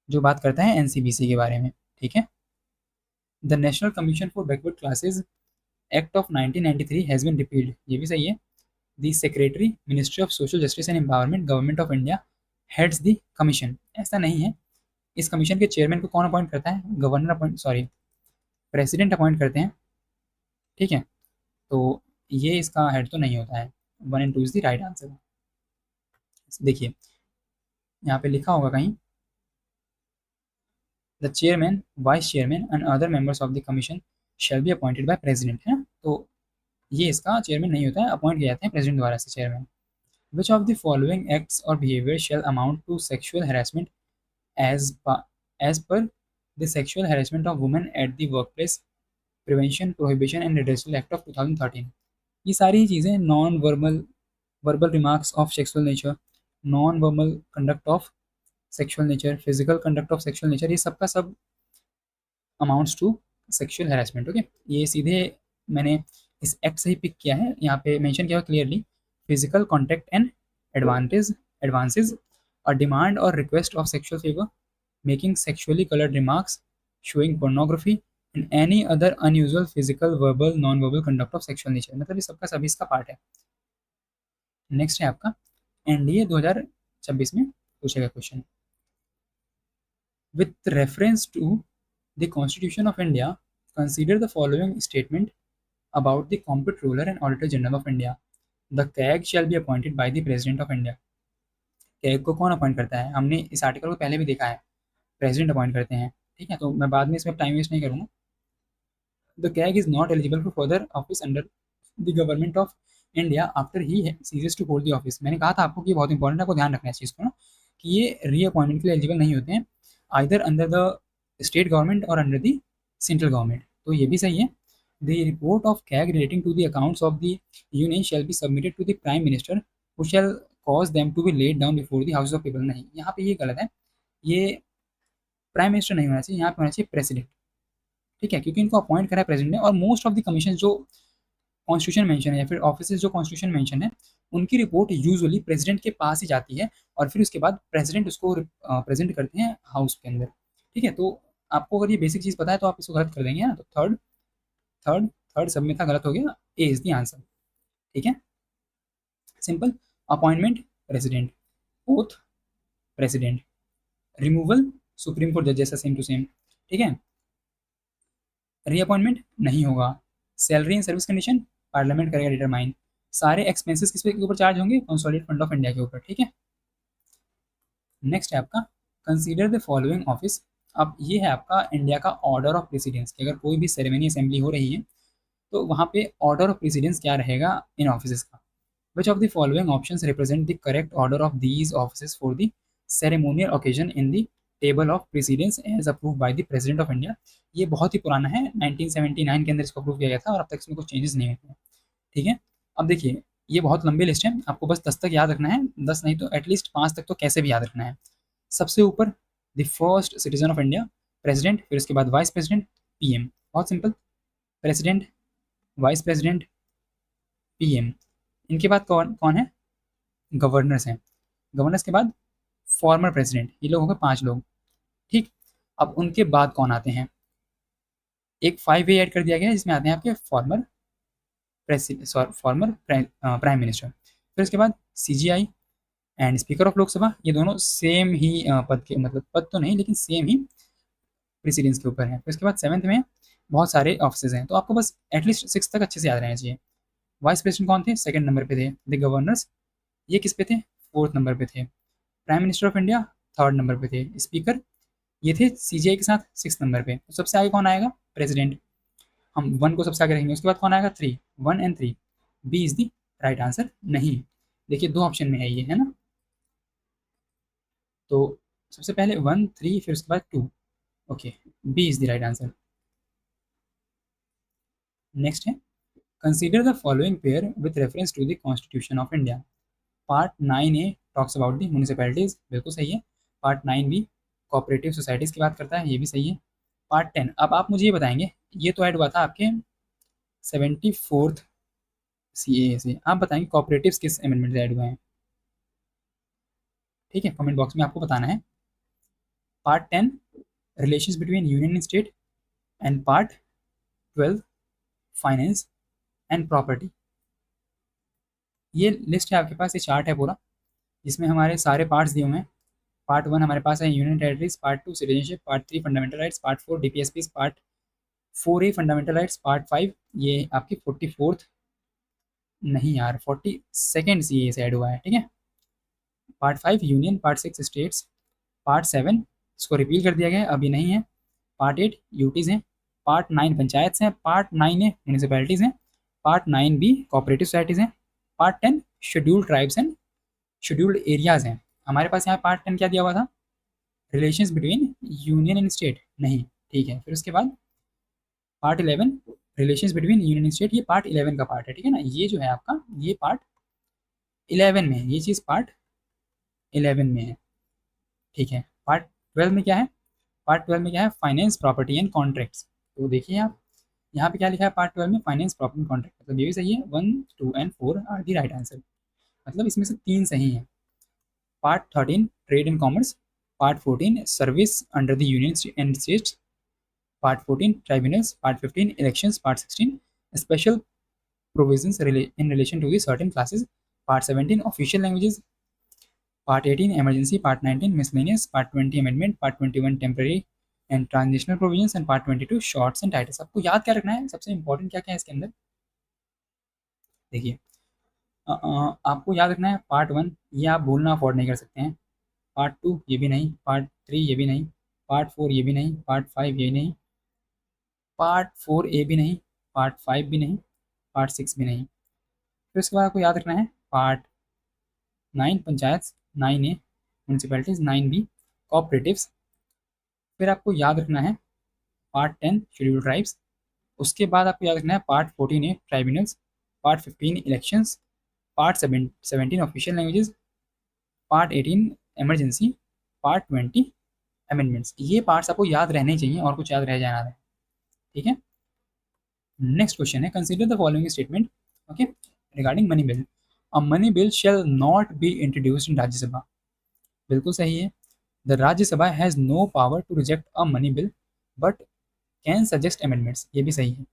जो बात करता है एनसीबीसी के बारे में। ठीक है, the national commission for backward classes act of 1993 has been repealed, ये भी सही है। The secretary ministry of social justice and empowerment government of India heads the commission, ऐसा नहीं है। इस कमीशन के चेयरमैन को कौन अपॉइंट करता है? Governor appoint, sorry, president appoint करते हैं। ठीक है, तो ये इसका हेड तो नहीं होता है। 1 and 2 is the right answer. देखिए यहाँ पे लिखा होगा कहीं, the chairman, vice chairman and other members of the commission shell be appointed by president, है ना? तो ये इसका चेयरमैन नहीं होता है, अपॉइंट किए जाते हैं प्रेसिडेंट द्वारा से chairman. Which of the following acts or behaviour shall amount to sexual harassment as as per the sexual harassment of women at the workplace prevention prohibition and redressal act of 2013। ये सारी चीज़ें non verbal, verbal remarks of sexual nature, non verbal conduct of sexual nature, physical conduct of sexual nature, ये सब का सब amounts to sexual harassment. Okay, ये सीधे मैंने इस एक्ट से ही पिक किया है। यहाँ पे मेंशन किया हुआ clearly, physical contact and advances और डिमांड और request of sexual favour, making sexually coloured remarks, showing pornography and any other unusual physical verbal non verbal conduct of sexual nature, मतलब ये सबका सभी इसका पार्ट है। नेक्स्ट है आपका एनडीए 2026 में पूछेगा question, with reference to the constitution of India consider the following statement about the comptroller and auditor general of India, the CAG shall be appointed by the president of India. CAG को कौन अपॉइंट करता है? हमने इस आर्टिकल को पहले भी देखा है, प्रेसिडेंट अपॉइंट करते हैं। ठीक है, तो मैं बाद में इसमें टाइम वेस्ट नहीं करूँगा। The CAG is not eligible for further office under the government of India after he ceases to hold the office. मैंने कहा था आपको कि बहुत इंपॉर्टेंट है, आपको ध्यान रखना है इस चीज़ को ना, कि ये रीअपॉइंटमेंट के लिए एलिजिबल नहीं होते हैं, either under the state government or under the central government. तो ये भी सही है। The report of CAG relating to the accounts of the union shall be submitted to the prime minister who shall cause them to be laid down before the house of people. नहीं, यहाँ पे ये गलत है, ये प्राइम मिनिस्टर नहीं होना चाहिए, यहाँ पे होना चाहिए प्रेसिडेंट। ठीक है, क्योंकि इनको अपॉइंट करा है प्रेसिडेंट ने, और मोस्ट ऑफ द कमीशन जो कॉन्स्टिट्यूशन मेंशन है या फिर ऑफिस जो कॉन्स्टिट्यूशन मेंशन है, उनकी रिपोर्ट यूजुअली प्रेसिडेंट के पास ही जाती है, और फिर उसके बाद प्रेसिडेंट उसको प्रेजेंट करते हैं हाउस के अंदर। ठीक है, तो आपको अगर ये बेसिक चीज़ पता है तो आप इसको गलत कर देंगे ना, तो थर्ड थर्ड थर्ड सब में था, गलत हो गया, ए इज़ द आंसर। ठीक है, simple. Appointment president, oath president, removal supreme court जज, जैसा सेम टू सेम। ठीक है, रीअपॉइंटमेंट नहीं होगा, salary and service condition parliament करेगा डिटरमाइन, सारे एक्सपेंसेस किस पे के ऊपर चार्ज होंगे? कंसोलिडेटेड फंड ऑफ इंडिया के ऊपर। ठीक है, नेक्स्ट है आपका कंसीडर द फॉलोइंग ऑफिस। अब ये है आपका इंडिया का ऑर्डर ऑफ प्रेसिडेंस, कि अगर कोई भी सेरेमनी असेंबली हो रही है तो वहाँ पे ऑर्डर ऑफ प्रेसिडेंस क्या रहेगा इन ऑफिस का। Which of the following options represent the correct order of these office for the ceremonial occasion in the table of precedence as approve by the president of India. ये बहुत ही पुराना है, 1979 के अंदर इसको अप्रूव किया गया था, और अब तक इसमें कुछ चेंजेस नहीं हुए हैं। ठीक है, अब देखिए ये बहुत लंबी लिस्ट है, आपको बस 10 तक याद रखना है, 10 नहीं तो एटलीस्ट 5 तक तो कैसे भी याद रखना है। सबसे ऊपर the first citizen of India president, फिर उसके बाद वाइस प्रेसिडेंट, पीएम। बहुत simple, president, vice president, PM. इनके बाद कौन कौन है? गवर्नर्स हैं। गवर्नर्स के बाद फॉर्मर प्रेसिडेंट, ये लोग हो गए 5 लोग। ठीक, अब उनके बाद कौन आते हैं? एक 5A ऐड कर दिया गया है, जिसमें आते हैं आपके फॉर्मर फॉर्मर प्राइम मिनिस्टर। फिर उसके बाद CGI and speaker of Lok Sabha, ये दोनों सेम ही पद के, मतलब पद तो नहीं लेकिन सेम ही प्रेसिडेंस के ऊपर है। फिर उसके बाद 7th में बहुत सारे ऑफिस हैं, तो आपको बस एटलीस्ट 6 तक अच्छे से याद रहना चाहिए। वाइस प्रेसिडेंट कौन थे? सेकंड नंबर पे थे। द गवर्नर्स, ये किस पे थे? फोर्थ नंबर पे थे। Prime minister of India third number पे थे। स्पीकर ये थे सीजीआई के साथ सिक्स नंबर पे। तो सबसे आगे कौन आएगा? प्रेसिडेंट। हम वन को सबसे आगे रखेंगे। उसके बाद कौन आएगा? Three. One and three. B is the right answer नहीं। देखिए दो ऑप्शन में है ये, है ना। तो सबसे पहले वन थ्री, फिर उसके बाद two. Okay, B is the right answer. Next है, consider the following pair with reference to the constitution of India. Part 9A talks about the municipalities, बिल्कुल सही है। पार्ट 9B कोऑपरेटिव सोसाइटीज़ की बात करता है, ये भी सही है। पार्ट 10, अब आप मुझे ये बताएंगे, ये तो ऐड हुआ था आपके 74th CAA से, आप बताएंगे कोऑपरेटिव्स किस अमेंडमेंट से ऐड हुए हैं? ठीक है, कमेंट बॉक्स में आपको बताना है। Part 10 relations between union and state, and part 12 finance and property. ये लिस्ट है आपके पास, ये चार्ट है पूरा, जिसमें हमारे सारे पार्ट्स दिए हुए हैं। पार्ट 1 हमारे पास है union territories, part 2 citizenship, part 3 fundamental rights, part 4 DPSPs, part 4A fundamental rights, part 5 ये आपकी 44th नहीं यार 42nd CAA से ऐड हुआ है। ठीक है, part 5 union, part 6 states, part 7 इसको रिपील कर दिया गया है, अभी नहीं है। पार्ट 8 यूटीज़ हैं, पार्ट 9 पंचायत हैं, पार्ट 9A म्यूनिसिपैलिटीज़ हैं, पार्ट 9B कोऑपरेटिव सोसाइटीज़ हैं, part 10 scheduled tribes and scheduled areas हैं। हमारे पास यहाँ पार्ट 10 क्या दिया हुआ था? Relations between union and state नहीं। ठीक है, फिर उसके बाद part 11 relations between union and state, ये पार्ट 11 का पार्ट है। ठीक है ना, ये जो है आपका ये पार्ट 11 में है, ये चीज़ पार्ट 11 में है। ठीक है, पार्ट 12 में क्या है? पार्ट 12 में क्या है? Finance property and contracts. तो देखिए आप यहाँ पे क्या लिखा है पार्ट 12 में? फाइनेंस प्रॉपर्टी कॉन्ट्रैक्ट, मतलब ये भी सही है। 1 2 and 4 are the right answer, मतलब इसमें से 3 सही हैं। Part 13 trade and commerce, part 14 service under the union and states, part 14 tribunals, part 15 elections, part 16 special provisions in relation to the certain classes, part 17 official languages, part 18 emergency, part 19 miscellaneous, part 20 amendment, part 21 temporary and transitional provisions, and part 22 shorts and titles। आपको याद क्या रखना है? सबसे इंपॉर्टेंट क्या क्या है इसके अंदर, देखिए आपको याद रखना है पार्ट 1 ये आप भूलना अफोर्ड नहीं कर सकते हैं, पार्ट 2 ये भी नहीं, पार्ट 3 ये भी नहीं, पार्ट 4 ये भी नहीं, पार्ट 5 ये नहीं, पार्ट 4A भी नहीं, पार्ट 5 भी नहीं, पार्ट 6 भी नहीं। फिर उसके बाद आपको याद रखना है part 9 panchayat, 9A municipalities, 9B cooperatives. फिर आपको याद रखना है पार्ट 10 शेड्यूल्ड ट्राइब्स। उसके बाद आपको याद रखना है part 14A tribunals, part 15 elections, part 17 official languages, part 18 emergency, part 20 amendments. ये पार्ट्स आपको याद रहने चाहिए और कुछ याद रह जाना है। ठीक है, नेक्स्ट क्वेश्चन है, consider the following statement okay regarding money bill. A money bill shall not be introduced in Rajya Sabha, बिल्कुल सही है। The Rajya Sabha has no power to reject a money bill but can suggest amendments, ये भी सही है।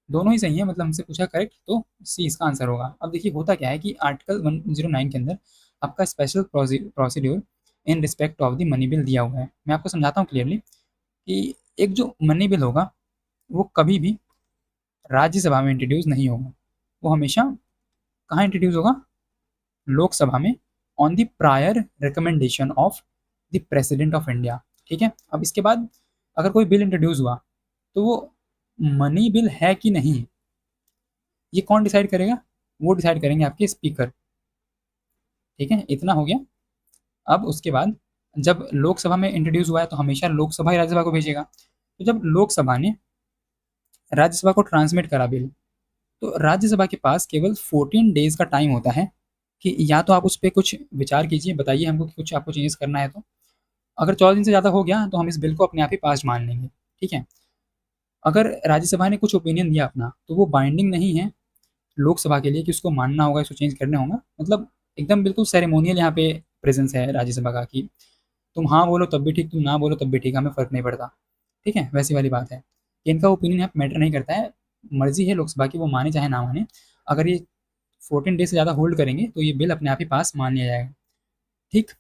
दोनों ही सही है, मतलब हमसे पूछा करेक्ट तो सी इसका आंसर होगा। अब देखिए होता क्या है कि आर्टिकल 109 के अंदर आपका special procedure in respect of the money bill दिया हुआ है। मैं आपको समझाता हूँ क्लियरली कि एक जो मनी बिल होगा वो कभी भी राज्यसभा में इंट्रोड्यूस नहीं होगा, वो हमेशा कहाँ इंट्रोड्यूस होगा? लोकसभा में, on the prior recommendation of the president of India. ठीक है, अब इसके बाद अगर कोई बिल इंट्रोड्यूस हुआ तो वो मनी बिल है कि नहीं, ये कौन डिसाइड करेगा? वो डिसाइड करेंगे आपके स्पीकर। ठीक है, इतना हो गया। अब उसके बाद जब लोकसभा में इंट्रोड्यूस हुआ है तो हमेशा लोकसभा ही राज्यसभा को भेजेगा। तो जब लोकसभा ने राज्यसभा को ट्रांसमिट करा बिल, तो राज्यसभा के पास केवल 14 डेज का टाइम होता है कि या तो आप उस पर कुछ विचार कीजिए, बताइए हमको कि कुछ आपको चेंजेस करना है। तो अगर 14 दिन से ज़्यादा हो गया तो हम इस बिल को अपने आप ही पास मान लेंगे। ठीक है, अगर राज्यसभा ने कुछ ओपिनियन दिया अपना तो वो बाइंडिंग नहीं है लोकसभा के लिए कि उसको मानना होगा, इसको चेंज करने होगा। मतलब एकदम बिल्कुल सेरेमोनियल यहाँ पे प्रेजेंस है राज्यसभा का कि तुम हाँ बोलो तब भी ठीक, तुम ना बोलो तब भी ठीक, हमें फ़र्क नहीं पड़ता। ठीक है, वैसी वाली बात है कि इनका ओपिनियन यहाँ मैटर नहीं करता है, मर्जी है लोकसभा की, वो माने चाहे ना माने। अगर ये 14 डेज से ज़्यादा होल्ड करेंगे तो ये बिल अपने आप ही पास मान लिया जाएगा। ठीक,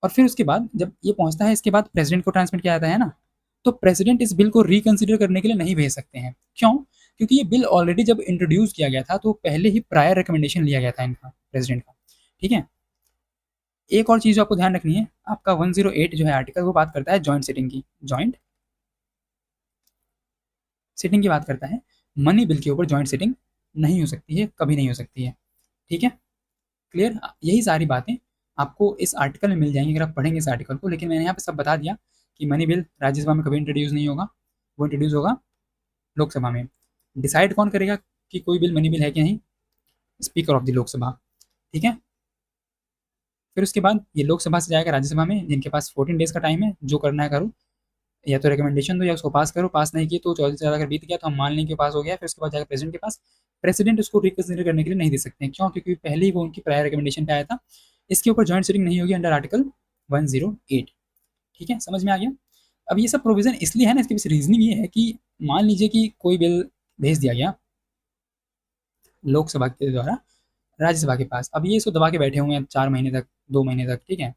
और फिर उसके बाद जब ये पहुंचता है इसके बाद प्रेसिडेंट को ट्रांसमिट किया जाता है ना, तो प्रेसिडेंट इस बिल को रिकंसिडर करने के लिए नहीं भेज सकते हैं। क्यों? क्योंकि ये बिल ऑलरेडी जब इंट्रोड्यूस किया गया था तो पहले ही प्रायर रिकमेंडेशन लिया गया था इनका, प्रेसिडेंट का। ठीक है। एक और चीज़ जो आपको ध्यान रखनी है, आपका 108 जो है आर्टिकल, वो बात करता है जॉइंट सिटिंग की। जॉइंट सिटिंग की बात करता है, मनी बिल के ऊपर जॉइंट सिटिंग नहीं हो सकती है, कभी नहीं हो सकती है। ठीक है, क्लियर। यही सारी बातें आपको इस आर्टिकल में मिल जाएंगी अगर आप पढ़ेंगे इस आर्टिकल को। लेकिन मैंने यहाँ पे सब बता दिया कि मनी बिल राज्यसभा में कभी इंट्रोड्यूस नहीं होगा, वो इंट्रोड्यूस होगा लोकसभा में। डिसाइड कौन करेगा कि कोई बिल मनी बिल है कि नहीं? Speaker of the Lok Sabha. ठीक है। फिर उसके बाद ये लोकसभा से जाएगा राज्यसभा में, जिनके पास 14 डेज का टाइम है, जो करना है करो, या तो रिकमेंडेशन दो या उसको पास करो। पास नहीं किए तो 14 से ज़्यादा अगर बीत गया तो हम मान लेंगे कि पास हो गया। फिर उसके बाद जाएगा प्रेसिडेंट के पास। प्रेसिडेंट उसको रिकन्सिडर करने के लिए नहीं दे सकते हैं, क्यों? क्योंकि पहले ही वो उनकी प्रायर रिकमेंडेशन पे आया था। इसके ऊपर जॉइंट सिटिंग नहीं होगी अंडर आर्टिकल 108। ठीक है, समझ में आ गया? अब ये सब प्रोविजन इसलिए है ना, इसके पीछे रीजनिंग ये है कि मान लीजिए कि कोई बिल भेज दिया गया लोकसभा के द्वारा राज्यसभा के पास, अब ये इसको दबा के बैठे हुए हैं 4 महीने तक, 2 महीने तक। ठीक है,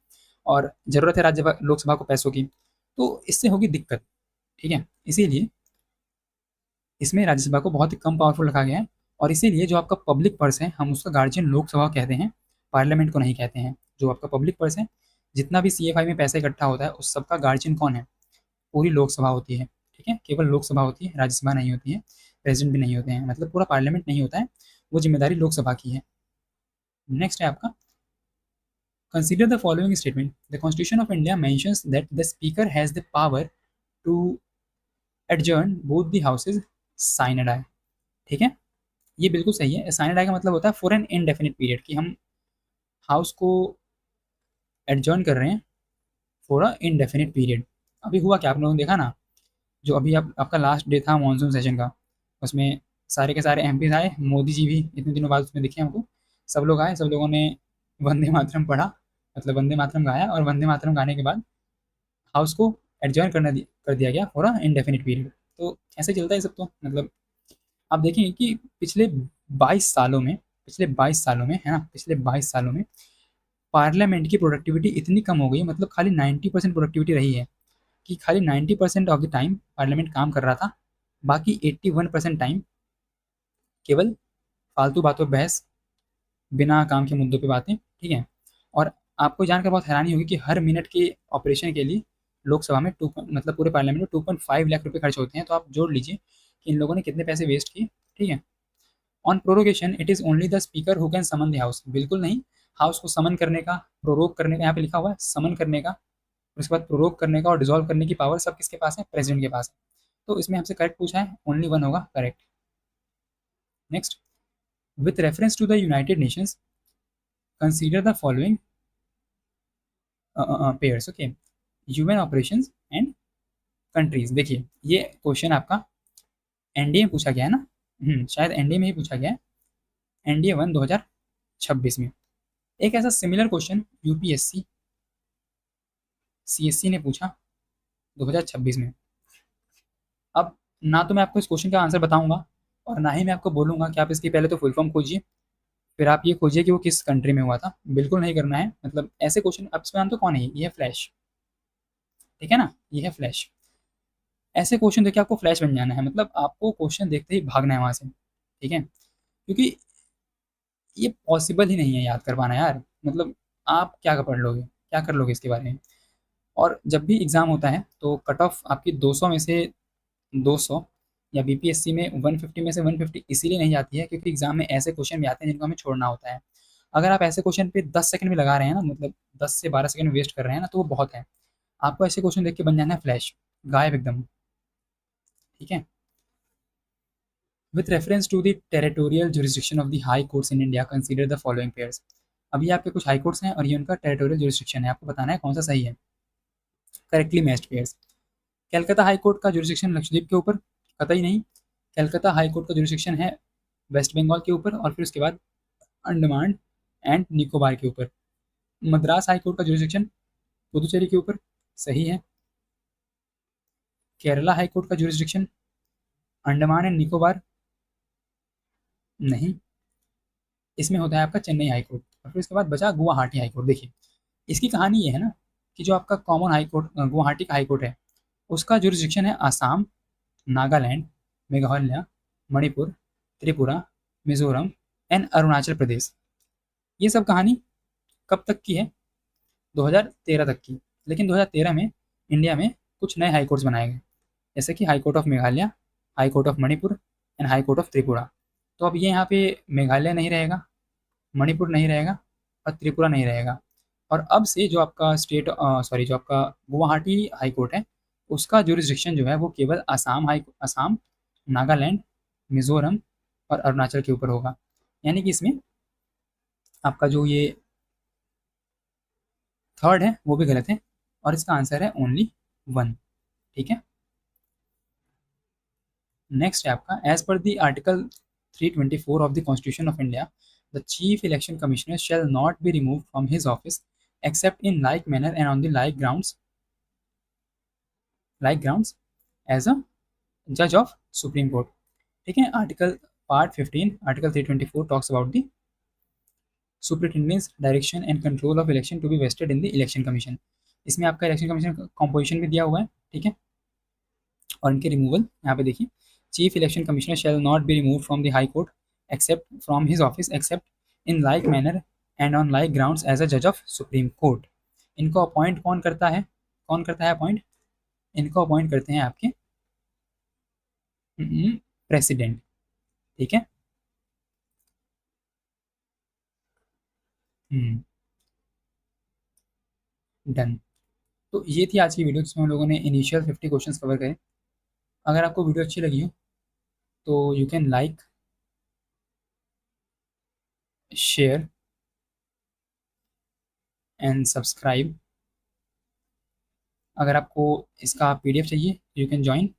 और ज़रूरत है राज्यसभा लोकसभा को पैसों की, तो इससे होगी दिक्कत। ठीक है, इसीलिए इसमें राज्यसभा को बहुत ही कम पावरफुल रखा गया है। और इसीलिए जो आपका पब्लिक पर्स है, हम उसका गार्जियन लोकसभा कहते हैं, पार्लियामेंट को नहीं कहते हैं। जो आपका पब्लिक पर्स है, जितना भी CFI में पैसा इकट्ठा होता है, उस सबका गार्जियन कौन है? पूरी लोकसभा होती है। ठीक है, केवल लोकसभा होती है, राज्यसभा नहीं होती है, प्रेसिडेंट भी नहीं होते हैं, मतलब पूरा पार्लियामेंट नहीं होता है, वो जिम्मेदारी लोकसभा की है। नेक्स्ट है आपका, consider the following statement. The constitution of India mentions that the speaker has the power to adjourn both the houses sine and I. ठीक है, ये बिल्कुल सही है। साइन एंड आई का मतलब होता है फॉर एन इनडेफिनिट पीरियड, कि हम हाउस को एडजर्न कर रहे हैं फॉर अ इनडेफिनिट पीरियड। अभी हुआ क्या, आप लोगों ने देखा ना, जो अभी आपका लास्ट डे था मानसून सेशन का, उसमें सारे के सारे MPs आए, मोदी जी भी इतने दिनों बाद उसमें दिखे हमको। सब लोग आए, सब लोगों ने वंदे मातरम पढ़ा, मतलब वंदे मातरम गाया, और वंदे मातरम गाने के बाद हाउस को एडजर्न कर दिया गया फॉर अ इनडेफिनिट पीरियड। तो ऐसे चलता है सब। तो मतलब आप देखेंगे कि पिछले 22 सालों में, पिछले 22 सालों में है ना, पिछले 22 सालों में पार्लियामेंट की प्रोडक्टिविटी इतनी कम हो गई, मतलब खाली 90% प्रोडक्टिविटी रही है, कि खाली 90% ऑफ द टाइम पार्लियामेंट काम कर रहा था, बाकी 81% टाइम केवल फालतू बातों पे बहस, बिना काम के मुद्दों पे बातें। ठीक है, और आपको जानकर बहुत हैरानी होगी कि हर मिनट के ऑपरेशन के लिए लोकसभा में मतलब पूरे पार्लियामेंट में 2.5 लाख रुपए खर्च होते हैं। तो आप जोड़ लीजिए कि इन लोगों ने कितने पैसे वेस्ट किए। ठीक है, on prorogation it is only the speaker who can summon the house. बिल्कुल नहीं, हाउस को समन करने का, प्रोरोग करने का, यहाँ पे लिखा हुआ है समन करने का, उसके बाद प्रोरोग करने का और डिसॉल्व करने की पावर सब किसके पास है? प्रेसिडेंट के पास है। तो इसमें हमसे करेक्ट पूछा है, ओनली वन होगा correct. Next, with reference to the united nations consider the following pairs. Okay, human operations and countries. देखिए ये क्वेश्चन आपका NDA में पूछा गया है ना, शायद NDA में ही पूछा गया है, NDA 1 2026 में। एक ऐसा सिमिलर क्वेश्चन UPSC CSC ने पूछा 2026 में। अब ना तो मैं आपको इस क्वेश्चन का आंसर बताऊंगा, और ना ही मैं आपको बोलूंगा कि आप इसकी पहले तो फुल फॉर्म खोजिए, फिर आप ये खोजिए कि वो किस कंट्री में हुआ था। बिल्कुल नहीं करना है। मतलब ऐसे क्वेश्चन, अब इसमें तो कौन है, ये है फ्लैश। ठीक है ना, ये है फ्लैश। ऐसे क्वेश्चन देख के आपको फ्लैश बन जाना है, मतलब आपको क्वेश्चन देखते ही भागना है वहाँ से। ठीक है, क्योंकि ये पॉसिबल ही नहीं है याद कर पाना यार। मतलब आप क्या पढ़ लोगे, क्या कर लोगे इसके बारे में। और जब भी एग्ज़ाम होता है तो कट ऑफ आपकी 200 में से 200, या BPSC में 150 में से 150 इसीलिए नहीं जाती है क्योंकि एग्जाम में ऐसे क्वेश्चन भी आते हैं जिनको हमें छोड़ना होता है। अगर आप ऐसे क्वेश्चन पे 10 सेकंड भी लगा रहे हैं ना, मतलब 10 से 12 सेकंड वेस्ट कर रहे हैं ना, तो वो बहुत है। आपको ऐसे क्वेश्चन देख के बन जाना है फ्लैश, गायब एकदम। ठीक है, with reference to the territorial jurisdiction of the high courts in India consider the following pairs. अभी आपके कुछ हाई कोर्ट्स हैं और ये उनका टेरिटोरियल जुरिस्डिक्शन है, आपको बताना है कौन सा सही है। Correctly matched pairs. Calcutta high court का जुरिस्डिक्शन लक्षद्वीप के ऊपर, कतई नहीं। कलकत्ता हाई कोर्ट का जुरिस्डिक्शन है वेस्ट बंगाल के ऊपर, और फिर उसके बाद अंडमान एंड निकोबार के ऊपर। मद्रास हाई कोर्ट का जुरिस्डिक्शन पुदुचेरी के ऊपर, सही है। केरला हाई कोर्ट का जुरिस्डिक्शन अंडमान एंड निकोबार, नहीं, इसमें होता है आपका चेन्नई हाई कोर्ट। और फिर उसके बाद बचा गुवाहाटी हाई कोर्ट। देखिए इसकी कहानी ये है ना कि जो आपका कॉमन हाई कोर्ट गुवाहाटी का हाई कोर्ट है, उसका जुरिस्डिक्शन है आसाम, नागालैंड, मेघालय, मणिपुर, त्रिपुरा, मिजोरम एंड अरुणाचल प्रदेश। ये सब कहानी कब तक की है? 2013 तक की। लेकिन 2013 में इंडिया में कुछ नए हाई कोर्ट्स बनाए गए, जैसे कि high court of Meghalaya, high court of Manipur and high court of Tripura. तो अब ये यहाँ पे मेघालय नहीं रहेगा, मणिपुर नहीं रहेगा और त्रिपुरा नहीं रहेगा। और अब से जो आपका जो आपका गुवाहाटी हाई कोर्ट है, उसका जुरिस्डिक्शन जो है वो केवल असम, नागालैंड, मिजोरम और अरुणाचल के ऊपर होगा। यानी कि इसमें आपका जो ये थर्ड है वो भी गलत है, और इसका आंसर है ओनली 1। ठीक है। नेक्स्ट है आपका, as per the article 324 of the constitution of India, the chief election commissioner shall not be remove from his office except in like manner and on the like grounds as a जज ऑफ सुप्रीम कोर्ट। ठीक है। Article part 15 article 324 talks about the superintendence direction and control of election to be vested in the election commission. इसमें आपका इलेक्शन कमीशन का कॉम्पोजिशन भी दिया हुआ है। ठीक है। और इनके रिमूवल यहाँ पे देखिए, chief election commissioner shall not be remove from the high court except from his office except in like manner and on like grounds as a जज ऑफ सुप्रीम कोर्ट। इनको अपॉइंट कौन करता है? कौन करता है अपॉइंट? इनको अपॉइंट करते हैं आपके प्रेसिडेंट। ठीक है। डन। तो ये थी आज की वीडियो जिसमें हम लोगों ने इनिशियल 50 क्वेश्चंस कवर करे। अगर आपको वीडियो अच्छी लगी हो तो you can like, share and subscribe. अगर आपको इसका पीडीएफ चाहिए यू कैन ज्वाइन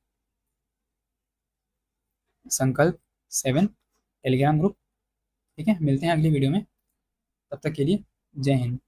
संकल्प 7 टेलीग्राम ग्रुप। ठीक है। मिलते हैं अगली वीडियो में, तब तक के लिए जय हिंद।